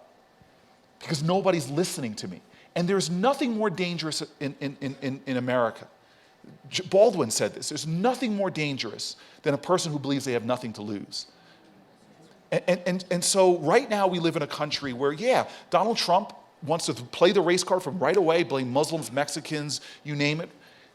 because nobody's listening to me. And there's nothing more dangerous in America. Baldwin said this. There's nothing more dangerous than a person who believes they have nothing to lose. And so right now we live in a country where, yeah, Donald Trump wants to play the race card from right away, blame Muslims, Mexicans, you name it.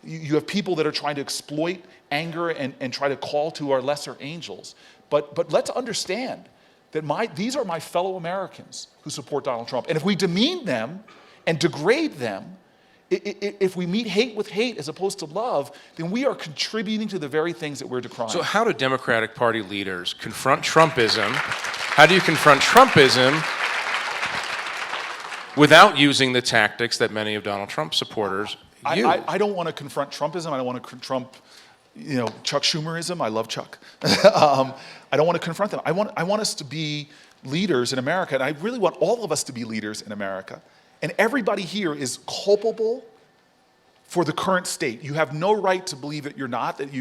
You have people that are trying to exploit anger and try to call to our lesser angels. But let's understand that these are my fellow Americans who support Donald Trump. And if we demean them and degrade them, if we meet hate with hate as opposed to love, then we are contributing to the very things that we're decrying. So how do Democratic Party leaders confront Trumpism? How do you confront Trumpism without using the tactics that many of Donald Trump's supporters use? I don't want to confront Trumpism. I don't want to Trump, Chuck Schumerism. I love Chuck. I don't want to confront them. I want us to be leaders in America, and I really want all of us to be leaders in America. And everybody here is culpable for the current state. You have no right to believe that you're not, that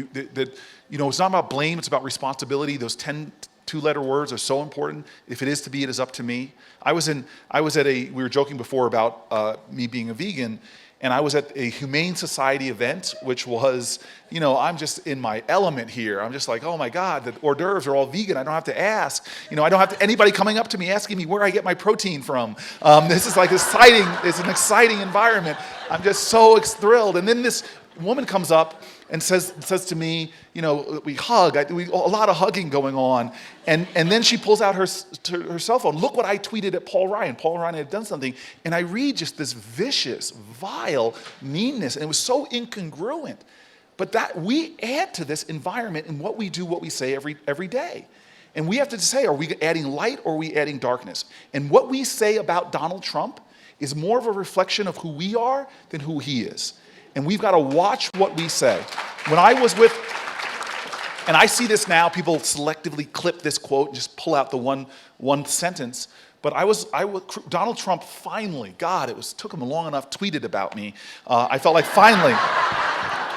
it's not about blame, it's about responsibility. Those 10 two-letter words are so important. If it is to be, it is up to me. We were joking before about me being a vegan, and I was at a Humane Society event, which was, I'm just in my element here. I'm just like, oh my God, the hors d'oeuvres are all vegan. I don't have to ask. I don't have anybody coming up to me asking me where I get my protein from. This is like exciting. It's an exciting environment. I'm just so thrilled. And then this woman comes up and says to me, we hug. A lot of hugging going on. And then she pulls out her cell phone. Look what I tweeted at Paul Ryan. Paul Ryan had done something. And I read just this vicious, vile meanness. And it was so incongruent. But that we add to this environment in what we do, what we say every day. And we have to say, are we adding light or are we adding darkness? And what we say about Donald Trump is more of a reflection of who we are than who he is. And we've got to watch what we say. When I was with, and I see this now, people selectively clip this quote and just pull out the one sentence. But Donald Trump finally, God, took him long enough, tweeted about me. I felt like finally,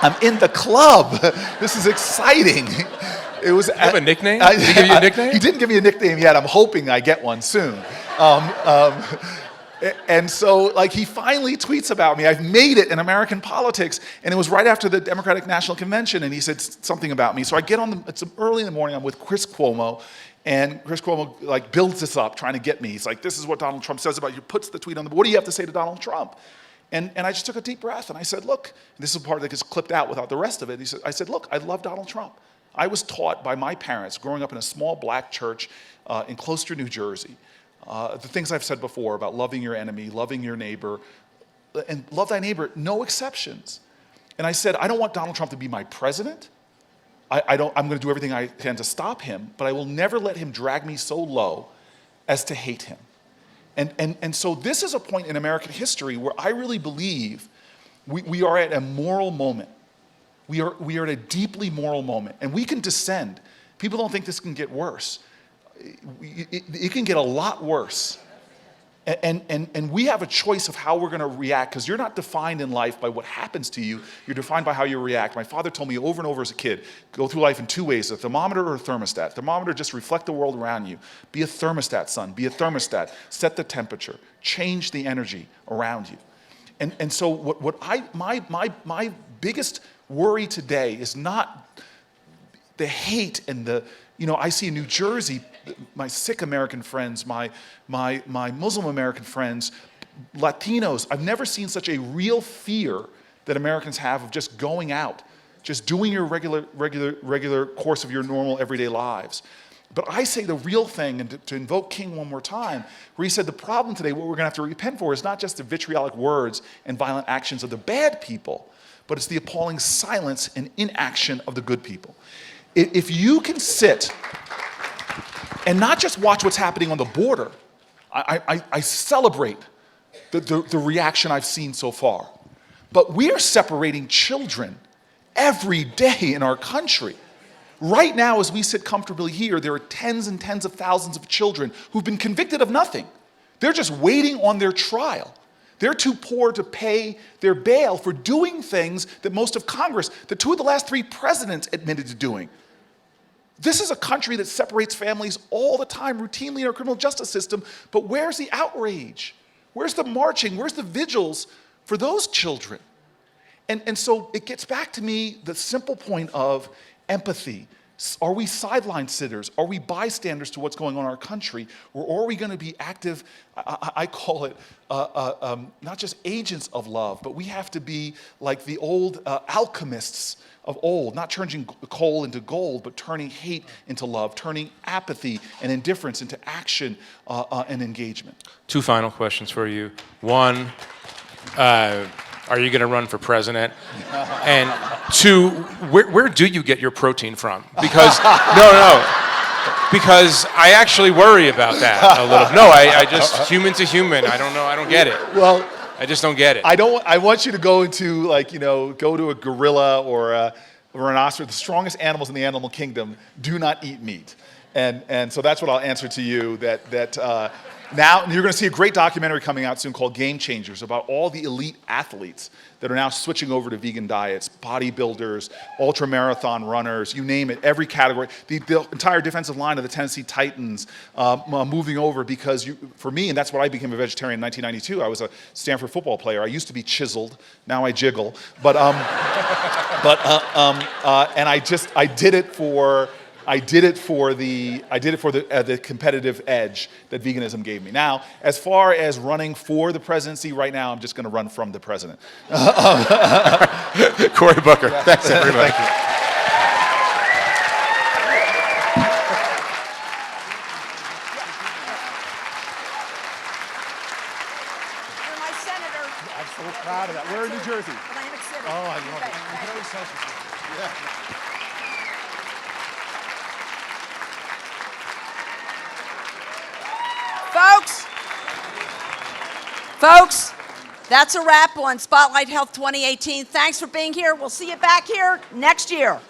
I'm in the club. This is exciting. It was. You have a nickname? Did he give you a nickname? He didn't give me a nickname yet. I'm hoping I get one soon. And so, like, he finally tweets about me. I've made it in American politics. And it was right after the Democratic National Convention, and he said something about me. So I get on it's early in the morning, I'm with Chris Cuomo, and Chris Cuomo, like, builds this up, trying to get me. He's like, this is what Donald Trump says about you, puts the tweet on the board. What do you have to say to Donald Trump? And I just took a deep breath, and I said, look, this is the part that gets clipped out without the rest of it. I said, look, I love Donald Trump. I was taught by my parents, growing up in a small black church in Closter, New Jersey, the things I've said before about loving your enemy, loving your neighbor, and love thy neighbor, no exceptions. And I said, I don't want Donald Trump to be my president. I'm going to do everything I can to stop him, but I will never let him drag me so low as to hate him. And so this is a point in American history where I really believe we are at a moral moment. We are at a deeply moral moment, and we can descend. People don't think this can get worse. It can get a lot worse. And we have a choice of how we're going to react, because you're not defined in life by what happens to you. You're defined by how you react. My father told me over and over as a kid, go through life in two ways, a thermometer or a thermostat. Thermometer, just reflect the world around you. Be a thermostat, son. Be a thermostat. Set the temperature. Change the energy around you. And so my biggest worry today is not the hate and the, I see in New Jersey, my Sikh American friends, my Muslim American friends, Latinos. I've never seen such a real fear that Americans have of just going out, just doing your regular course of your normal everyday lives. But I say the real thing, and to invoke King one more time, where he said the problem today, what we're going to have to repent for, is not just the vitriolic words and violent actions of the bad people, but it's the appalling silence and inaction of the good people. If you can sit and not just watch what's happening on the border, I celebrate the reaction I've seen so far. But we are separating children every day in our country. Right now, as we sit comfortably here, there are tens and tens of thousands of children who've been convicted of nothing. They're just waiting on their trial. They're too poor to pay their bail for doing things that most of Congress, the two of the last three presidents, admitted to doing. This is a country that separates families all the time, routinely in our criminal justice system, but where's the outrage? Where's the marching? Where's the vigils for those children? And so it gets back to me the simple point of empathy. Are we sideline sitters? Are we bystanders to what's going on in our country? Or are we going to be active, I call it, not just agents of love, but we have to be like the old alchemists of old, not turning coal into gold, but turning hate into love, turning apathy and indifference into action and engagement. Two final questions for you. One, are you going to run for president? And two, where do you get your protein from? Because, because I actually worry about that a little. No, I just, human to human, I don't know, I don't get it. Well, I just don't get it. I want you to go into, go to a gorilla or a rhinoceros, the strongest animals in the animal kingdom do not eat meat. And so that's what I'll answer to you, that now you're going to see a great documentary coming out soon called Game Changers about all the elite athletes that are now switching over to vegan diets, bodybuilders, ultra-marathon runners, you name it, every category. The entire defensive line of the Tennessee Titans moving over because, for me, and that's what I became a vegetarian in 1992, I was a Stanford football player. I used to be chiseled, now I jiggle. But and I did it for the competitive edge that veganism gave me. Now, as far as running for the presidency, right now I'm just going to run from the president. Cory Booker, thanks everybody. Thank you. You're my senator. I'm so proud of that. Where in New Jersey? Atlantic City. Oh, I love Okay, it. You can always tell she's yeah. Folks, that's a wrap on Spotlight Health 2018. Thanks for being here. We'll see you back here next year.